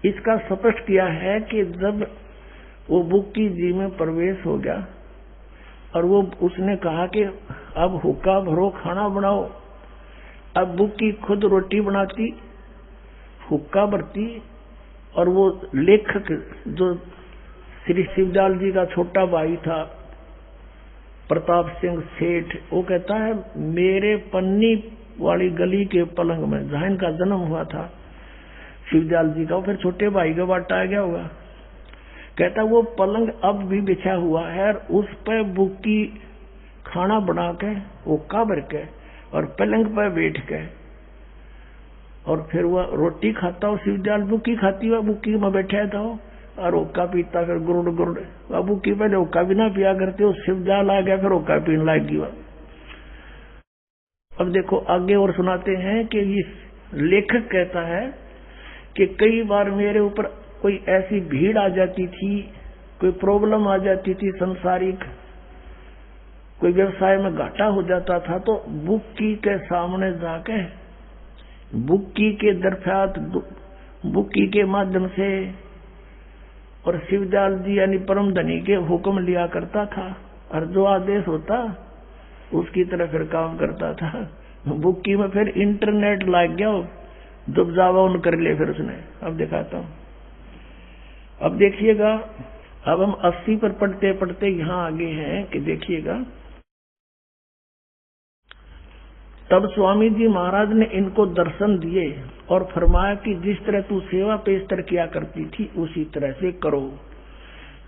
इसका स्पष्ट किया है कि जब वो बुक्की जी में प्रवेश हो गया और वो उसने कहा कि अब हुक्का भरो खाना बनाओ। अब बुक्की खुद रोटी बनाती हुक्का भरती और वो लेखक जो श्री शिवजाल जी का छोटा भाई था प्रताप सिंह सेठ, वो कहता है मेरे पन्नी वाली गली के पलंग में जहां इनका जन्म हुआ था शिवजाल जी का, फिर छोटे भाई का बाटा आ गया होगा। कहता वो पलंग अब भी बिछा हुआ है और उस पर बुक्की खाना बना के हुक्का भर के और पलंग पर बैठ के और फिर वह रोटी खाता हो। शिवजाल बुक्की खाती हुआ बुक्की में बैठा था और हुक्का पीता, फिर गुरुड़ गुरुड़। वह बुक्की पहले हुक्का भी ना पिया करते हो, शिवजाल आ गया फिर हुक्का पीने लग गया। अब देखो आगे और सुनाते हैं कि इस लेखक कहता है कि कई बार मेरे ऊपर कोई ऐसी भीड़ आ जाती थी, कोई प्रॉब्लम आ जाती थी संसारिक, कोई व्यवसाय में घाटा हो जाता था, तो बुक्की के सामने जाके बुक्की के दरफ्यात बुक्की के माध्यम से और शिवदयाल जी यानी परम धनी के हुक्म लिया करता था, और जो आदेश होता उसकी तरह फिर काम करता था। बुक्की में फिर इंटरनेट लग गया, जब जावा उन कर ले फिर उसने। अब दिखाता हूं, अब देखिएगा, अब हम 80 पर पढ़ते पढ़ते यहां आगे हैं कि देखिएगा, तब स्वामी जी महाराज ने इनको दर्शन दिए और फरमाया कि जिस तरह तू सेवा पेशतर किया करती थी उसी तरह से करो।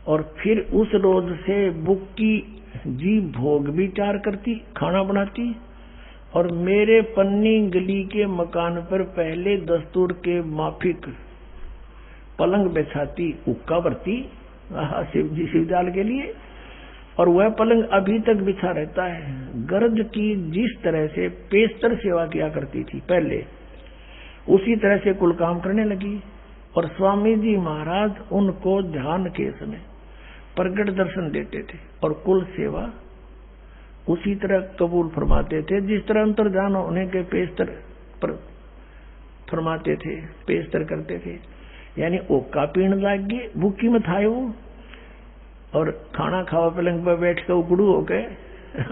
और फिर उस रोज से बुक्की जी भोग विचार करती, खाना बनाती, और मेरे पन्नी गली के मकान पर पहले दस्तूर के माफिक पलंग बिछाती, उक्का भरती शिवदयाल के लिए, और वह पलंग अभी तक बिछा रहता है। गर्द की जिस तरह से पेशतर सेवा किया करती थी पहले, उसी तरह से कुल काम करने लगी। और स्वामी जी महाराज उनको ध्यान के समय प्रगट दर्शन देते थे और कुल सेवा उसी तरह कबूल फरमाते थे जिस तरह अंतर्ध्यान होने के पेशतर पर फरमाते थे, पेशतर करते थे। यानी ओक्का पीण लाग गए, बुक्की में था वो, और खाना खावा पलंग पर बैठ के उगड़ू होके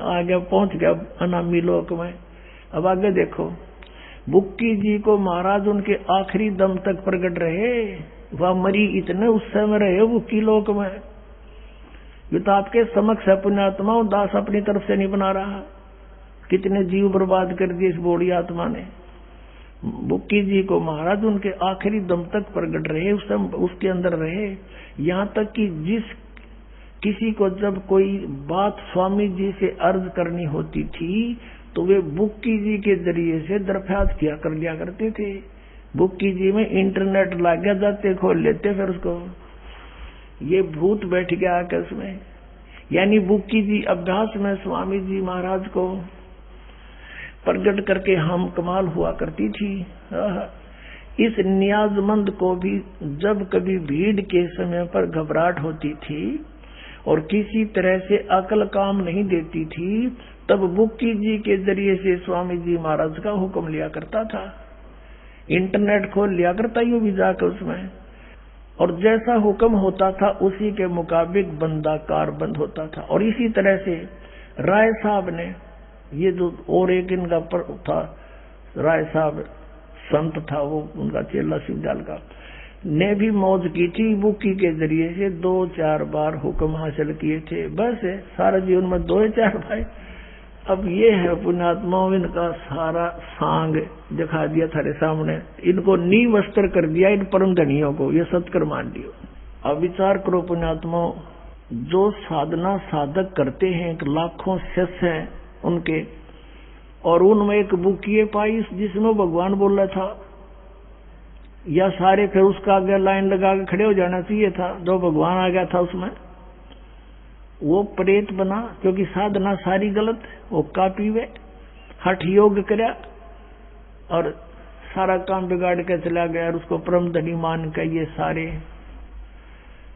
आगे पहुंच गया अनामी लोक में। अब आगे देखो, बुक्की जी को महाराज उनके आखिरी दम तक प्रकट रहे, वह मरी इतने उस समय रहे बुक्की लोक में। ये तो आपके समक्ष है पुण्यात्मा, दास अपनी तरफ से नहीं बना रहा। कितने जीव बर्बाद कर दिए इस बोड़ी आत्मा ने। बुक्की जी को महाराज उनके आखिरी दम तक प्रकट रहे, उसके अंदर रहे। यहाँ तक कि जिस किसी को जब कोई बात स्वामी जी से अर्ज करनी होती थी तो वे बुक्की जी के जरिए से दरख्वास्त किया कर लिया करते थे। बुक्की जी में इंटरनेट लग गया, जाते खोल लेते, फिर उसको ये भूत बैठ गया आकाश में। यानी बुक्की जी अभ्यास में स्वामी जी महाराज को प्रकट करके हम कमाल हुआ करती थी। इस नियाजमंद को भी जब कभी भीड़ के समय पर घबराहट होती थी और किसी तरह से अकल काम नहीं देती थी, तब बुक्की जी के जरिए से स्वामी जी महाराज का हुक्म लिया करता था। इंटरनेट खोल लिया करता यूं भी जाकर उसमें, और जैसा हुक्म होता था उसी के मुताबिक बंदा कारबंद होता था। और इसी तरह से राय साहब ने, ये जो और एक इनका था राय साहब संत था, वो उनका चेला शिवदयाल का, ने भी मौज की थी। बुक्की के जरिए से 2-4 बार हुक्म हासिल किए थे, बस सारा जीवन में 2-4 भाई। अब ये है पुण्यात्माओं, इनका सारा सांग दिखा दिया थारे सामने, इनको नींव वस्त्र कर दिया इन परम धनियों को, ये सत्कर मान लियो। अब विचार करो पुण्यात्माओं, जो साधना साधक करते हैं, एक लाखों शिष्य हैं उनके, और उनमें एक बुक्की पाई जिसमें भगवान बोल रहा था, या सारे फिर उसका आगे लाइन लगा के खड़े हो जाना चाहिए था। जो भगवान आ गया था उसमें वो प्रेत बना, क्योंकि साधना सारी गलत, वो कापी वे हठ योग करया और सारा काम बिगाड़ के चला गया, और उसको परम धनी मान के ये सारे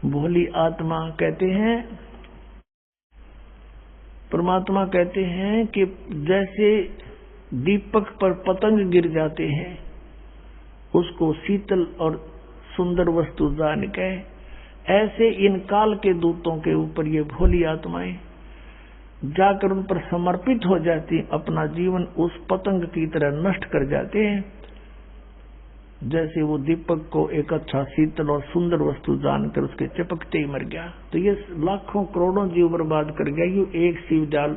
भोली आत्मा कहते हैं। परमात्मा कहते हैं कि जैसे दीपक पर पतंग गिर जाते हैं, उसको शीतल और सुंदर वस्तु जान के, ऐसे इन काल के दूतों के ऊपर ये भोली आत्माएं जाकर उन पर समर्पित हो जाती, अपना जीवन उस पतंग की तरह नष्ट कर जाते हैं। जैसे वो दीपक को एक अच्छा शीतल और सुंदर वस्तु जानकर उसके चिपकते ही मर गया, तो ये लाखों करोड़ों जीव बर्बाद कर गया। ये एक शिवदयाल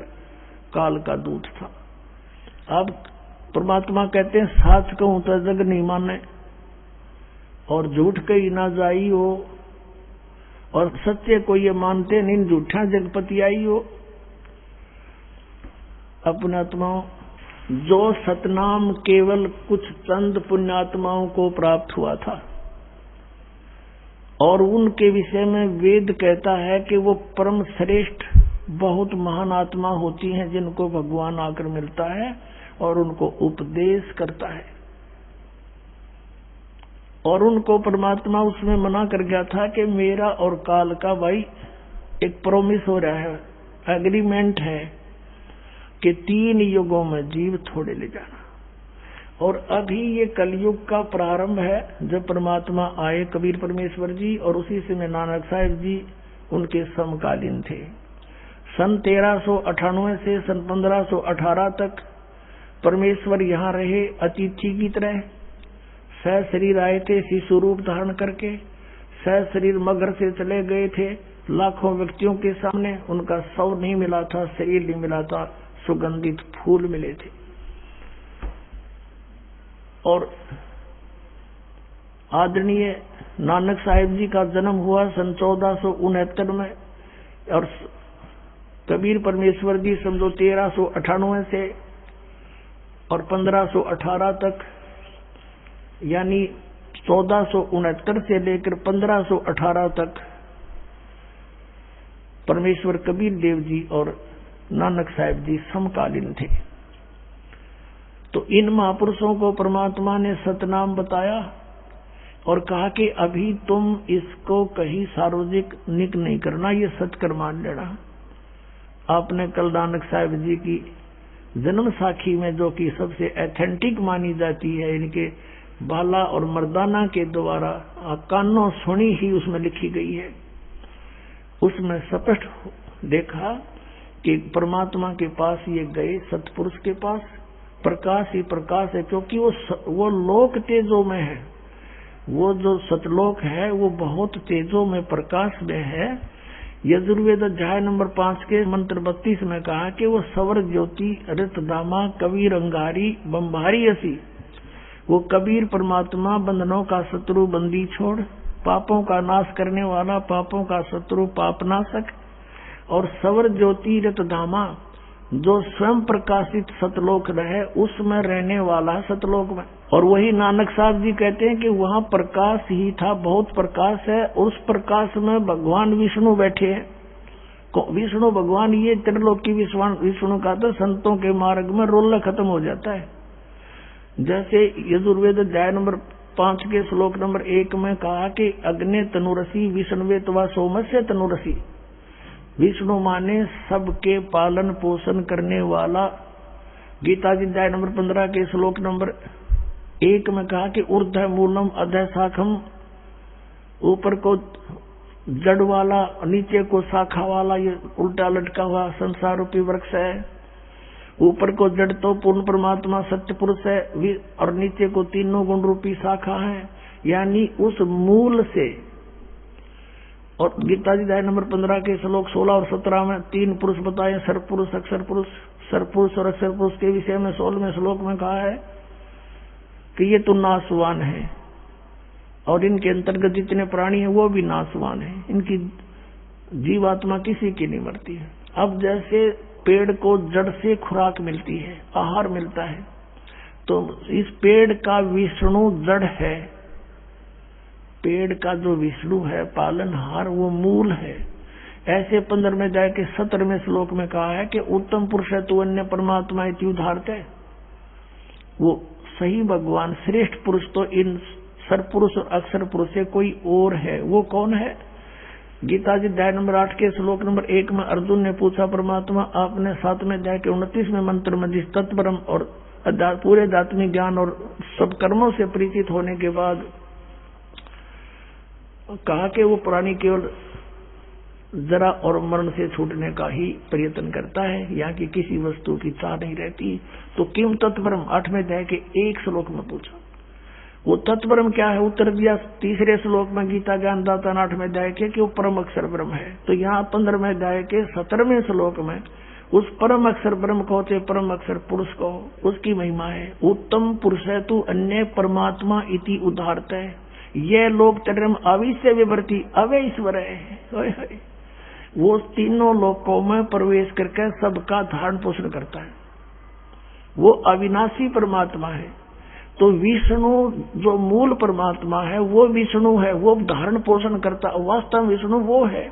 काल का दूत था। अब परमात्मा कहते हैं, साच कहूं तो जग नहीं माने, और झूठ कही ना जाई हो, और सच्चे को ये मानते नहीं, झूठा जगपति आई हो। पुण्यात्माओं, जो सतनाम केवल कुछ चंद पुण्यात्माओं को प्राप्त हुआ था, और उनके विषय में वेद कहता है कि वो परम श्रेष्ठ बहुत महान आत्मा होती हैं जिनको भगवान आकर मिलता है, और उनको उपदेश करता है। और उनको परमात्मा उसमें मना कर गया था कि मेरा और काल का भाई एक प्रोमिस हो रहा है, एग्रीमेंट है कि 3 युगों में जीव थोड़े ले जाना। और अभी ये कलयुग का प्रारंभ है, जब परमात्मा आए कबीर परमेश्वर जी, और उसी समय नानक साहिब जी उनके समकालीन थे। सन 1398 से सन 1518 तक परमेश्वर यहाँ रहे अतिथि की तरह। सह शरीर आए थे शिशु रूप धारण करके, सह शरीर मगर से चले गए थे लाखों व्यक्तियों के सामने। उनका शव नहीं मिला था, शरीर नहीं मिला था, सुगंधित फूल मिले थे। और आदरणीय नानक साहिब जी का जन्म हुआ सन 1469 में, और कबीर परमेश्वर जी समझो 1398 से और 1518 तक, यानी 1469 से लेकर 1518 तक परमेश्वर कबीर देव जी और नानक साहिब जी समकालीन थे। तो इन महापुरुषों को परमात्मा ने सतनाम बताया और कहा कि अभी तुम इसको कहीं सार्वजनिक नहीं करना, ये सत्कर मान लेना। आपने कल नानक साहिब जी की जन्म साखी में, जो कि सबसे एथेंटिक मानी जाती है, इनके बाला और मर्दाना के द्वारा कानों सुनी ही उसमें लिखी गई है, उसमें स्पष्ट देखा कि परमात्मा के पास ये गए, सतपुरुष के पास। प्रकाश ही प्रकाश है, क्योंकि वो लोक तेजो में है। वो जो सतलोक है वो बहुत तेजो में, प्रकाश में है। यजुर्वेद अध्याय नंबर 5 के मंत्र 32 में कहा कि वो सवर ज्योति रत दामा कबीर अंगारी बम्बारी असी। वो कबीर परमात्मा बंधनों का शत्रु बंदी छोड़, पापों का नाश करने वाला, पापों का शत्रु पापनाशक, और सवर ज्योति रत धामा, जो स्वयं प्रकाशित सतलोक रहे, उसमें रहने वाला सतलोक में। और वही नानक साहब जी कहते हैं कि वहाँ प्रकाश ही था, बहुत प्रकाश है। उस प्रकाश में भगवान विष्णु बैठे हैं। विष्णु भगवान, ये त्रिलोकी विष्णु का तो संतों के मार्ग में रोल खत्म हो जाता है। जैसे यजुर्वेद अध्याय नंबर 5 के श्लोक नंबर 1 में कहा कि अग्नि तनुरसी विष्णुवे तवा सोमस्य तनुरसी। विष्णु माने सबके पालन पोषण करने वाला। गीता जी अध्याय नंबर 15 के श्लोक नंबर 1 में कहा कि ऊर्ध्व मूलम अधः शाखम, ऊपर को जड़ वाला, नीचे को शाखा वाला, ये उल्टा लटका हुआ संसार रूपी वृक्ष है। ऊपर को जड़ तो पूर्ण परमात्मा सत्य पुरुष है, और नीचे को तीनों गुण रूपी शाखा है, यानी उस मूल से। और गीता जी अध्याय नंबर 15 के श्लोक 16 और 17 में 3 पुरुष बताए, सर्वपुरुष, अक्षर पुरुष। सर्वपुरुष और अक्षर पुरुष के विषय में 16वें श्लोक में कहा है कि ये तो नाशवान है, और इनके अंतर्गत जितने प्राणी हैं वो भी नाशवान है, इनकी जीवात्मा किसी की नहीं मरती है। अब जैसे पेड़ को जड़ से खुराक मिलती है, आहार मिलता है, तो इस पेड़ का विष्णु जड़ है। पेड़ का जो विष्णु है पालनहार, वो मूल है। ऐसे 15वें अध्याय के 17वें श्लोक में कहा है कि उत्तम पुरुष है तो अन्य परमात्मा इति उदाहरते। वो सही भगवान, श्रेष्ठ पुरुष तो इन सर्वपुरुष और अक्षर पुरुष से कोई और है। वो कौन है? गीता जी अध्याय नंबर 8 के श्लोक नंबर 1 में अर्जुन ने पूछा, परमात्मा आपने 7वें अध्याय के 29वें मंत्र में जिस तत्परम और पूरे आध्यात्मिक ज्ञान और सब कर्मों से परिचित होने के बाद कहा कि वो प्राणी केवल जरा और मरण से छूटने का ही प्रयत्न करता है, यहाँ की किसी वस्तु की चाह नहीं रहती। तो किम तत्परम 8वें अध्याय के 1 श्लोक में पूछा, वो तत्परम क्या है? उत्तर दिया 3रे श्लोक में गीता ज्ञानदाता 8वें अध्याय के कि वो परम अक्षर ब्रह्म है। तो यहाँ 15वें अध्याय के 17वें श्लोक में उस परम अक्षर ब्रह्म को, परम अक्षर पुरुष को, उसकी महिमा है। उत्तम पुरुष है तू अन्य परमात्मा इति उदाहरत है, यह लोक तरम अविश्य विवर्ती अवे ईश्वर है। वो तीनों लोकों में प्रवेश करके सबका धारण पोषण करता है। वो अविनाशी परमात्मा है। तो विष्णु जो मूल परमात्मा है वो विष्णु है, वो धारण पोषण करता, वास्तव विष्णु वो है।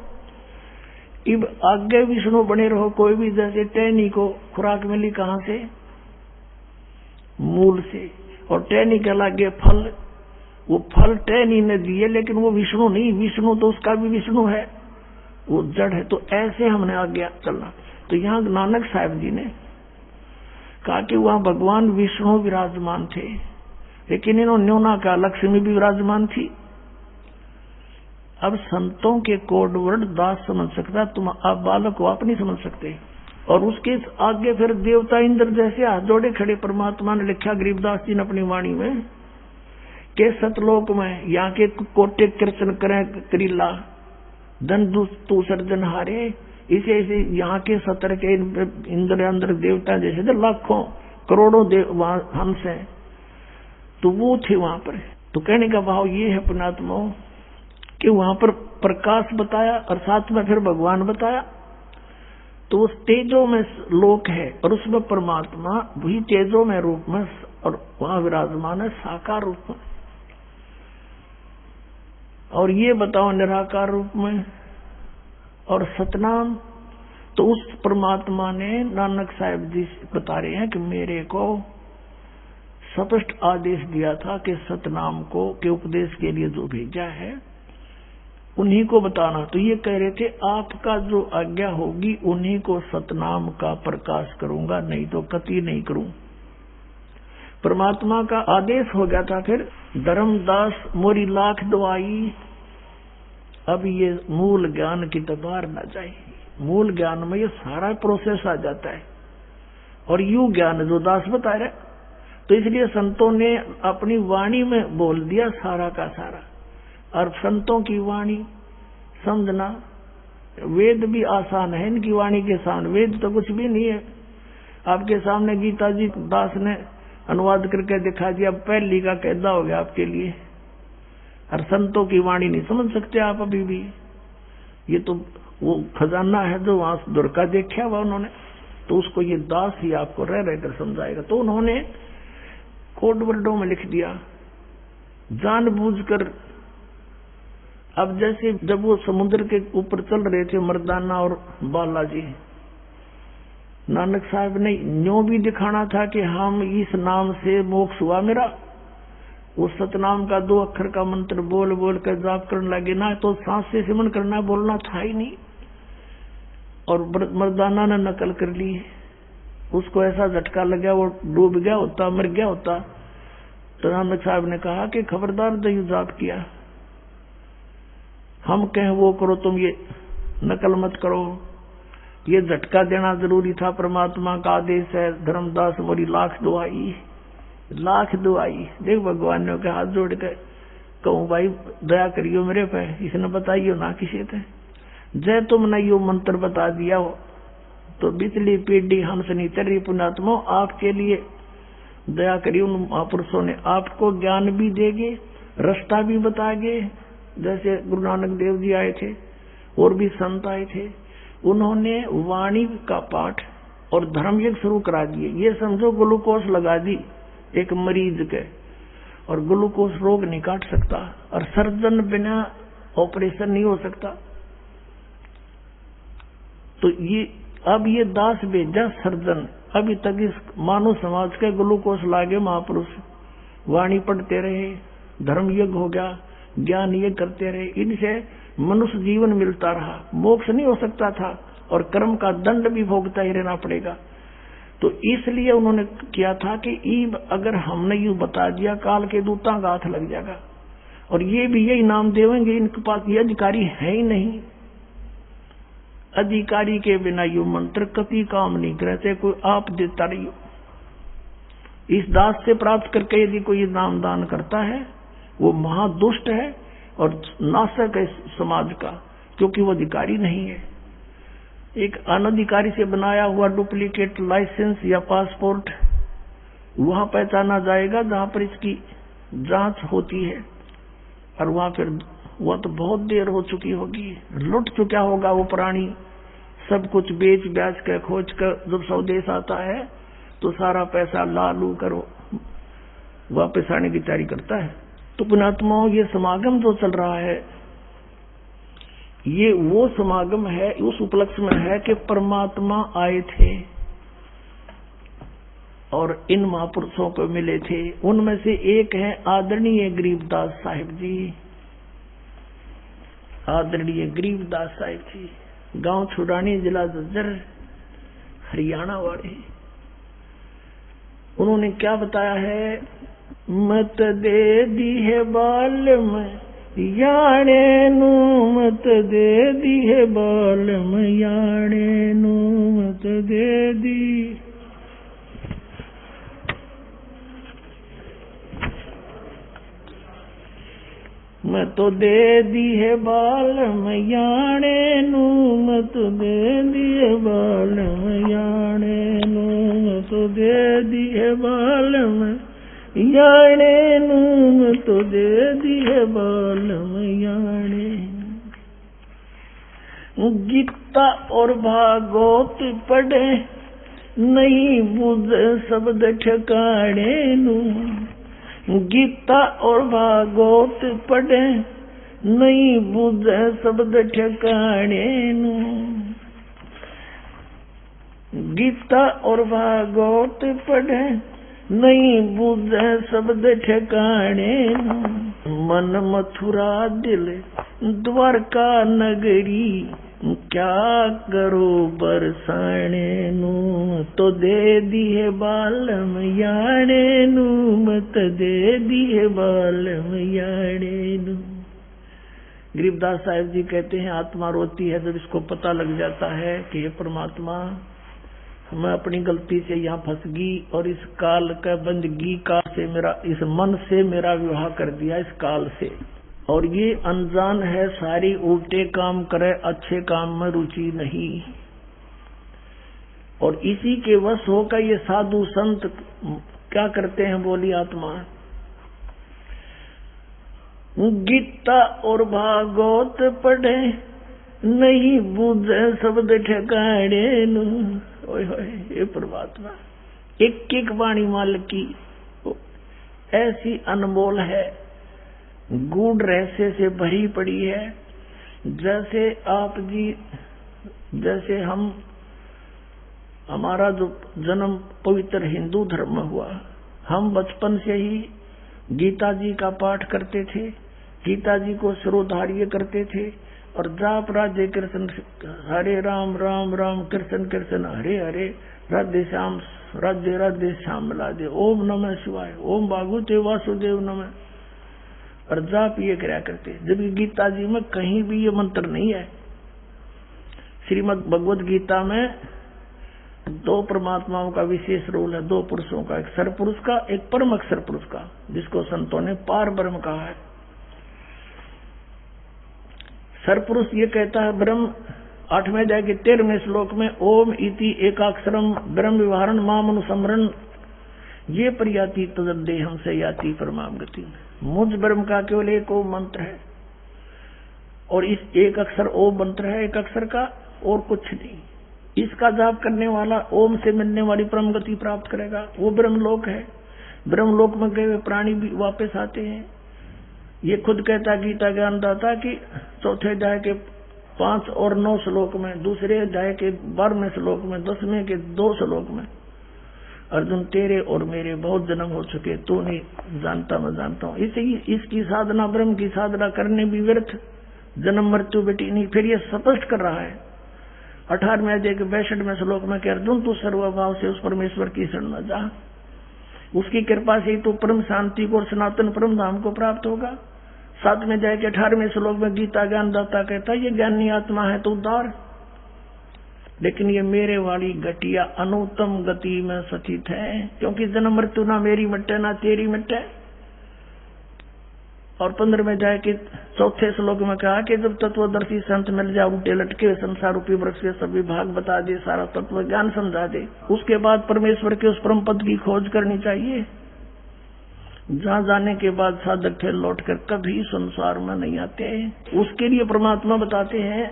अब आगे विष्णु बने रहो, कोई भी जैसे टहनी को खुराक मिली कहां से? मूल से, और टहनी के लागे फल, वो फल टहनी ने दिए लेकिन वो विष्णु नहीं, विष्णु तो उसका भी विष्णु है, वो जड़ है। तो ऐसे हमने आगे चलना। तो यहाँ नानक साहब जी ने कहा कि वहां भगवान विष्णु विराजमान थे, लेकिन इन्होंने न्योना का लक्ष्मी भी विराजमान थी। अब संतों के कोड वर्ड दास समझ सकता, तुम आप बालक को आप नहीं समझ सकते। और उसके आगे फिर देवता इंद्र जैसे हाथ जोड़े खड़े। परमात्मा ने लिखा गरीबदास जी ने अपनी वाणी में के सतलोक में यहाँ के कोटे कीर्तन करें करीला धन तू सर्जन हारे, इसे इसे यहाँ के सतर के इंद्र अंदर देवता जैसे थे लाखों करोड़ों देव हंस हैं, तो वो थे वहां पर। तो कहने का भाव ये है पुणात्मा कि वहां पर प्रकाश बताया और साथ में फिर भगवान बताया। तो उस तेजो में लोक है और उसमें परमात्मा वही तेजो में रूप में और वहां विराजमान है साकार रूप में। और ये बताओ निराकार रूप में और सतनाम। तो उस परमात्मा ने नानक साहब जी बता रहे हैं कि मेरे को स्पष्ट आदेश दिया था कि सतनाम को के उपदेश के लिए जो भेजा है उन्हीं को बताना। तो ये कह रहे थे आपका जो आज्ञा होगी उन्हीं को सतनाम का प्रकाश करूंगा, नहीं तो कति नहीं करूं। परमात्मा का आदेश हो गया था। फिर धर्मदास मोरी लाख दुआई। अब ये मूल ज्ञान की तबार न जाए। मूल ज्ञान में ये सारा प्रोसेस आ जाता है और यू ज्ञान जो दास बता रहे, तो इसलिए संतों ने अपनी वाणी में बोल दिया सारा का सारा। और संतों की वाणी समझना, वेद भी आसान है इनकी वाणी के सामने, वेद तो कुछ भी नहीं है। आपके सामने गीता जी दास ने अनुवाद करके दिखा दिया, पहली का कैदा हो गया आपके लिए। और संतों की वाणी नहीं समझ सकते आप अभी भी। ये तो वो खजाना है जो वहां दुर्गा देखा हुआ उन्होंने, तो उसको ये दास ही आपको रह रहकर समझाएगा। तो उन्होंने कोड वर्डों में लिख दिया जानबूझकर। अब जैसे जब वो समुद्र के ऊपर चल रहे थे मर्दाना और बालाजी, नानक साहब ने न्यों भी दिखाना था कि हम इस नाम से मोक्ष हुआ मेरा। वो सतनाम का 2 अक्षर का मंत्र बोल बोल कर जाप करने लगे ना, तो सांस से सिमरन करना बोलना था ही नहीं। और मर्दाना ने नकल कर ली, उसको ऐसा झटका लग गया वो डूब गया होता, मर गया होता। तो नानक साहब ने कहा कि खबरदार दयु जाप किया, हम कहें वो करो, तुम ये नकल मत करो। ये झटका देना जरूरी था, परमात्मा का आदेश है। धर्मदास मोरी लाख दुआई, लाख दुआई। देख भगवान ने हाथ जोड़ के कहूं भाई दया करियो मेरे पे, इसने बताइयो ना किसी थे। जय तुमने यो मंत्र बता दिया हो तो बिचली पीढ़ी हमसे नहीं चल रही। पुण्यात्मा आपके लिए दया करियो, उन महापुरुषों ने आपको ज्ञान भी देंगे, रास्ता भी बताएंगे। जैसे गुरु नानक देव जी आए थे और भी संत आए थे, उन्होंने वाणी का पाठ और धर्म यज्ञ शुरू करा दिए। ये समझो ग्लूकोज लगा दी एक मरीज के, और ग्लूकोज रोग नहीं काट सकता, और सर्जन बिना ऑपरेशन नहीं हो सकता। तो ये अब ये दास भेजा सर्जन। अभी तक इस मानव समाज के ग्लूकोज लागे महापुरुष वाणी पढ़ते रहे, धर्म यज्ञ हो गया, ज्ञान यज्ञ करते रहे, इनसे मनुष्य जीवन मिलता रहा, मोक्ष नहीं हो सकता था और कर्म का दंड भी भोगता ही रहना पड़ेगा। तो इसलिए उन्होंने किया था कि अगर हमने यूं बता दिया काल के दूता का हाथ लग जाएगा, और ये भी यही नाम देवेंगे, इनके पास ये अधिकारी है ही नहीं। अधिकारी के बिना यू मंत्र कभी काम नहीं करते, कोई आप देता नहीं हो। इस दास से प्राप्त करके यदि कोई नाम दान करता है वो महादुष्ट है और नाशक है समाज का, क्योंकि वो अधिकारी नहीं है। एक अनधिकारी से बनाया हुआ डुप्लीकेट लाइसेंस या पासपोर्ट वहां पहचाना जाएगा जहां पर इसकी जांच होती है, और वहां फिर वह तो बहुत देर हो चुकी होगी, लुट चुका होगा वो प्राणी, सब कुछ बेच ब्याज कर खोज कर जब स्वदेश आता है तो सारा पैसा लालू करो वापस आने की तैयारी करता है। तो पुण्यात्माओं ये समागम जो चल रहा है ये वो समागम है, उस उपलक्ष्य में है कि परमात्मा आए थे और इन महापुरुषों को मिले थे। उनमें से एक है आदरणीय गरीबदास साहिब जी। आदरणीय गरीबदास साहिब जी गांव छुड़ानी, जिला झज्जर, हरियाणा वाले। उन्होंने क्या बताया है? मत दे दी है बाल में याणे नू, मत दे दी है बाल में याणे नू, मत दे दी। मैं तो दे दी है बाल में याणे नू, मैं तो दे दी है बाल में याणे नू, मैं तो दे दी है बाल में याणे नू, मैं तो दे दी है बाल में याणे। गीता और भागवत पढ़े नहीं बुझे शब्द ठिकाने नू, गीता और भागवत पढ़े नहीं बुझे शब्द ठिकाने नू, गीता और भागवत पढ़े नहीं बुझे शब्द ठिकाने नू। मन मथुरा दिल द्वारका नगरी, क्या करो बरसाने नू, तो दे दी है बालम याणे नू, मत दे दी है बालम याणे नू। गरीबदास साहिब जी कहते हैं आत्मा रोती है जब इसको पता लग जाता है कि हे परमात्मा, मैं अपनी गलती से यहाँ फंस गई और इस काल का बंदगी का से मेरा, इस मन से मेरा विवाह कर दिया इस काल से, और ये अनजान है सारी, उल्टे काम करे, अच्छे काम में रुचि नहीं। और इसी के वश होकर ये साधु संत क्या करते हैं? बोली आत्मा, गीता और भागवत पढ़े नहीं बुझे शब्द ठिकाने नू। ओए होए, ये परमात्मा एक एक वाणी माल की ऐसी अनमोल है, गूढ़ रहस्य से भरी पड़ी है। जैसे आप जी, जैसे हमारा जो जन्म पवित्र हिंदू धर्म में हुआ, हम बचपन से ही गीता जी का पाठ करते थे, गीता जी को शिरोधार्य करते थे, और जाप राधे कृष्ण हरे राम राम राम कृष्ण कृष्ण हरे हरे, राधे श्याम राधे राधे श्याम राधे, ओम नमः शिवाय, ओम भागवते वासुदेव नमः, और जाप ये कराया करते। जबकि गीता जी में कहीं भी ये मंत्र नहीं है। श्रीमद् भगवद गीता में दो परमात्माओं का विशेष रोल है, दो पुरुषों का, एक सरपुरुष का, एक परम अक्षर पुरुष का, जिसको संतों ने पार ब्रह्म कहा है। सरपुरुष ये कहता है ब्रह्म 8वें अध्याय के 13वें श्लोक में, ओम इति एकाक्षरम ब्रह्म विवरण माम अनुसमरण ये प्रयाति तदेहम से याति परमाम गति। मुझ ब्रह्म का केवल एक ओम मंत्र है, और इस एक अक्षर ओम मंत्र है, एक अक्षर का, और कुछ नहीं। इसका जाप करने वाला ओम से मिलने वाली परम गति प्राप्त करेगा, वो ब्रह्मलोक है। ब्रह्मलोक में गए हुए प्राणी भी वापस आते हैं। ये खुद कहता गीता ज्ञानदाता कि 4थे अध्याय के 5 और 9 श्लोक में, दूसरे अध्याय के 12वें श्लोक में, 10वें के 2 श्लोक में, अर्जुन तेरे और मेरे बहुत जन्म हो चुके, तू नहीं जानता मैं जानता हूँ। इसकी साधना, ब्रह्म की साधना करने भी व्यर्थ, जन्म मृत्यु बेटी नहीं। फिर ये स्पष्ट कर रहा है 18वें अध्याय के 62वें श्लोक में कि अर्जुन तू सर्वभाव से उस परमेश्वर की शरण में जा, उसकी कृपा से ही तो परम शांति को और सनातन परम धाम को प्राप्त होगा। 7वें अध्याय के 18वें श्लोक में गीता ज्ञानदाता कहता ये ज्ञानी आत्मा है तो उद्धार, लेकिन ये मेरे वाली घटिया अनुत्तम गति में स्थित है, क्योंकि जन्म मृत्यु ना मेरी मिटे ना तेरी मिटे। और 15वें अध्याय के 4थे श्लोक में कहा कि जब तत्वदर्शी संत मिल जाए, उल्टे लटके संसार रूपी वृक्ष के सभी भाग बता दे, सारा तत्व ज्ञान समझा दे, उसके बाद परमेश्वर के उस परम पद की खोज करनी चाहिए, जहाँ जाने के बाद साधक फिर लौटकर कभी संसार में नहीं आते। उसके लिए परमात्मा बताते हैं,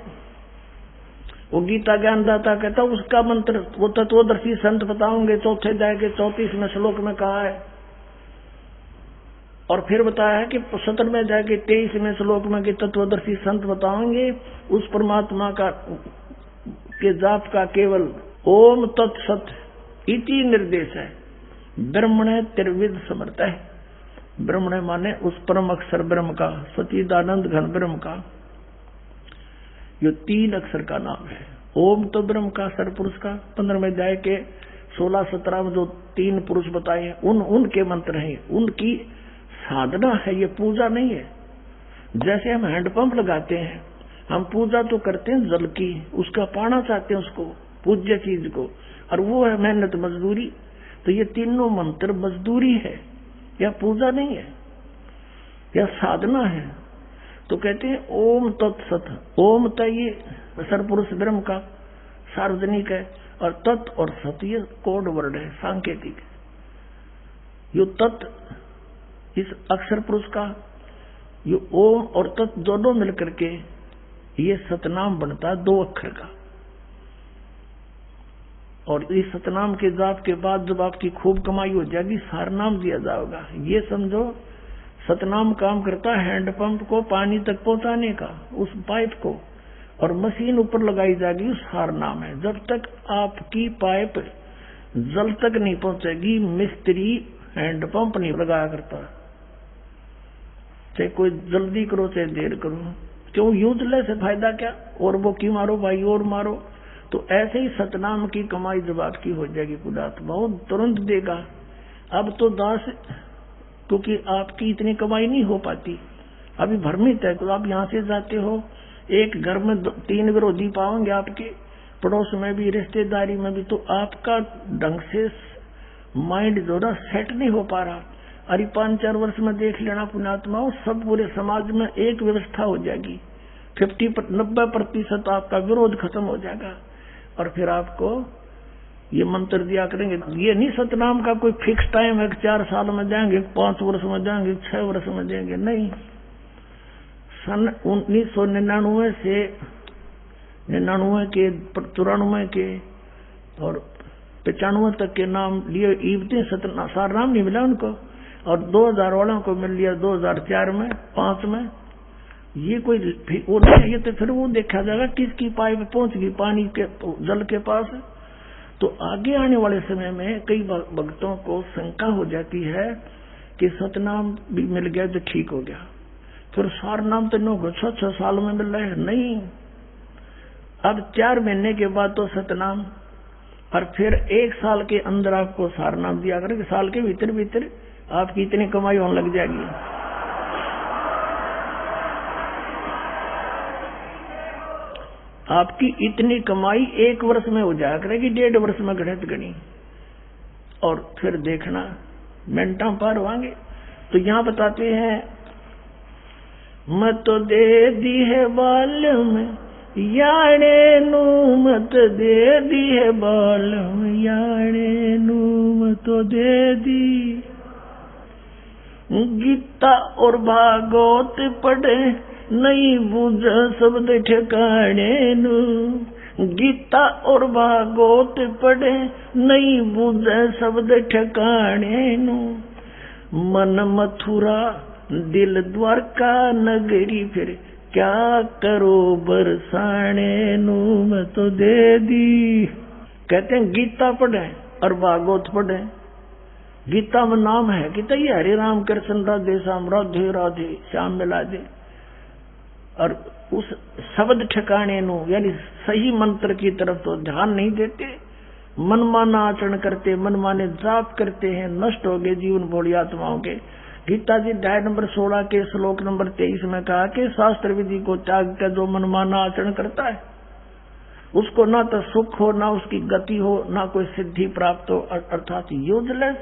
वो गीता ज्ञानदाता कहता उसका मंत्र वो तत्वदर्शी संत बताओगे। 4थे अध्याय के 34वें श्लोक में कहा है, और फिर बताया है कि 17वें अध्याय के 23वें श्लोक में कि तत्वदर्शी संत बताओगे उस परमात्मा का के जाप का केवल ओम तत्सत इति निर्देश है। ब्रह्मणे त्रिविध समर्थ है। ब्रह्मणे माने उस परम अक्षर ब्रह्म का, सच्चिदानंद घन ब्रह्म का, ये 3 अक्षर का नाम है। ओम तो ब्रह्म का सरपुरुष का 15वें अध्याय के 16-17 में जो 3 पुरुष बताए हैं उनके मंत्र हैं, उनकी साधना है, ये पूजा नहीं है। जैसे हम हैंडपंप लगाते हैं, हम पूजा तो करते हैं जल की, उसका पाना चाहते हैं उसको, पूज्य चीज को, और वो है मेहनत मजदूरी। तो ये तीनों मंत्र मजदूरी है, या पूजा नहीं है, या साधना है। तो कहते हैं ओम तत्सत। ओम तो ये सरपुरुष ब्रह्म का सार्वजनिक है, और तत् और सत ये कोड वर्ड है, सांकेतिक है। यो तत् इस अक्षर पुरुष का, यो ओम और तत् दोनों मिलकर के ये सतनाम बनता है 2 अक्षर का। और इस सतनाम के जाप के बाद जब आपकी खूब कमाई हो जाएगी, सारनाम दिया जाएगा। ये समझो सतनाम काम करता है हैंडपंप को पानी तक पहुंचाने का, उस पाइप को, और मशीन ऊपर लगाई जाएगी, उस सारनाम है। जब तक आपकी पाइप जल तक नहीं पहुंचेगी, मिस्त्री हैंडपंप नहीं लगाया करता, चाहे कोई जल्दी करो चाहे देर करो। क्यों? यूजलेस है, फायदा क्या? और वो की मारो भाई, और मारो। तो ऐसे ही सतनाम की कमाई जब आपकी हो जाएगी, पुदात्मा वो तुरंत देगा। अब तो दास, क्योंकि आपकी इतनी कमाई नहीं हो पाती, अभी भ्रमित है। तो आप यहाँ से जाते हो, एक घर में 3 विरोधी पाओगे आपके, पड़ोस में भी, रिश्तेदारी में भी, तो आपका ढंग से माइंड जो ना सेट नहीं हो पा रहा। अरे 5-4 वर्ष में देख लेना पुण्यात्माओं, सब पूरे समाज में एक व्यवस्था हो जाएगी, 90% आपका विरोध खत्म हो जाएगा। और फिर आपको ये मंत्र दिया करेंगे। ये नहीं सतनाम का कोई फिक्स टाइम है कि 4 साल में जाएंगे, 5 वर्ष में जाएंगे, 6 वर्ष में जाएंगे, नहीं। सन 1999 से 99 के 94 के और 95 तक के नाम लिए, इतने सारनाम नहीं मिला उनको। और 2000 वालों को मिल लिया 2004 में, 5 में। ये कोई और नहीं, ये तो फिर वो देखा जाएगा किसकी पाइप पहुंच गई पानी के जल के पास। तो आगे आने वाले समय में कई भक्तों को शंका हो जाती है कि सतनाम भी मिल गया तो ठीक हो गया, फिर सारनाम तो 9-6 साल में मिल रहा है। नहीं, अब 4 महीने के बाद तो सतनाम, और फिर 1 साल के अंदर आपको सारनाम दिया करेंगे। साल के भीतर भीतर आपकी इतनी कमाई होने लग जाएगी। आपकी इतनी कमाई 1 वर्ष में हो जाया करेगी, 1.5 वर्ष में गणित गणी, और फिर देखना मिनटा पार होंगे। तो यहाँ बताते हैं, मत दे दी है बाल में याणे नू, मत दे दी है बाल में याणे नू, मत दे दी। गीता और भागवत पढ़े नहीं बुझ शब्द ठिकाने नू, गीता और भागवत पढ़े नहीं बुझ शब्द ठिकाने नू। मन मथुरा दिल द्वारका नगरी, फिर क्या करो बरसाने नू, मैं तो दे दी। कहते हैं गीता पढ़े और भागवत पढ़े। गीता में नाम है कि तो ये हरे राम कृष्ण राधे श्याम राधे राधे श्याम मिला दे, और उस शब्द ठिकाने नो यानी सही मंत्र की तरफ तो ध्यान नहीं देते, मनमाना आचरण करते, मनमाने जाप करते हैं, नष्ट हो गए जीवन भोली आत्माओं के। गीता जी अध्याय नंबर 16 के श्लोक नंबर 23 में कहा कि शास्त्र विधि को त्याग कर जो मनमाना आचरण करता है उसको ना तो सुख हो, ना उसकी गति हो, ना कोई सिद्धि प्राप्त हो, अर्थात यूजलेस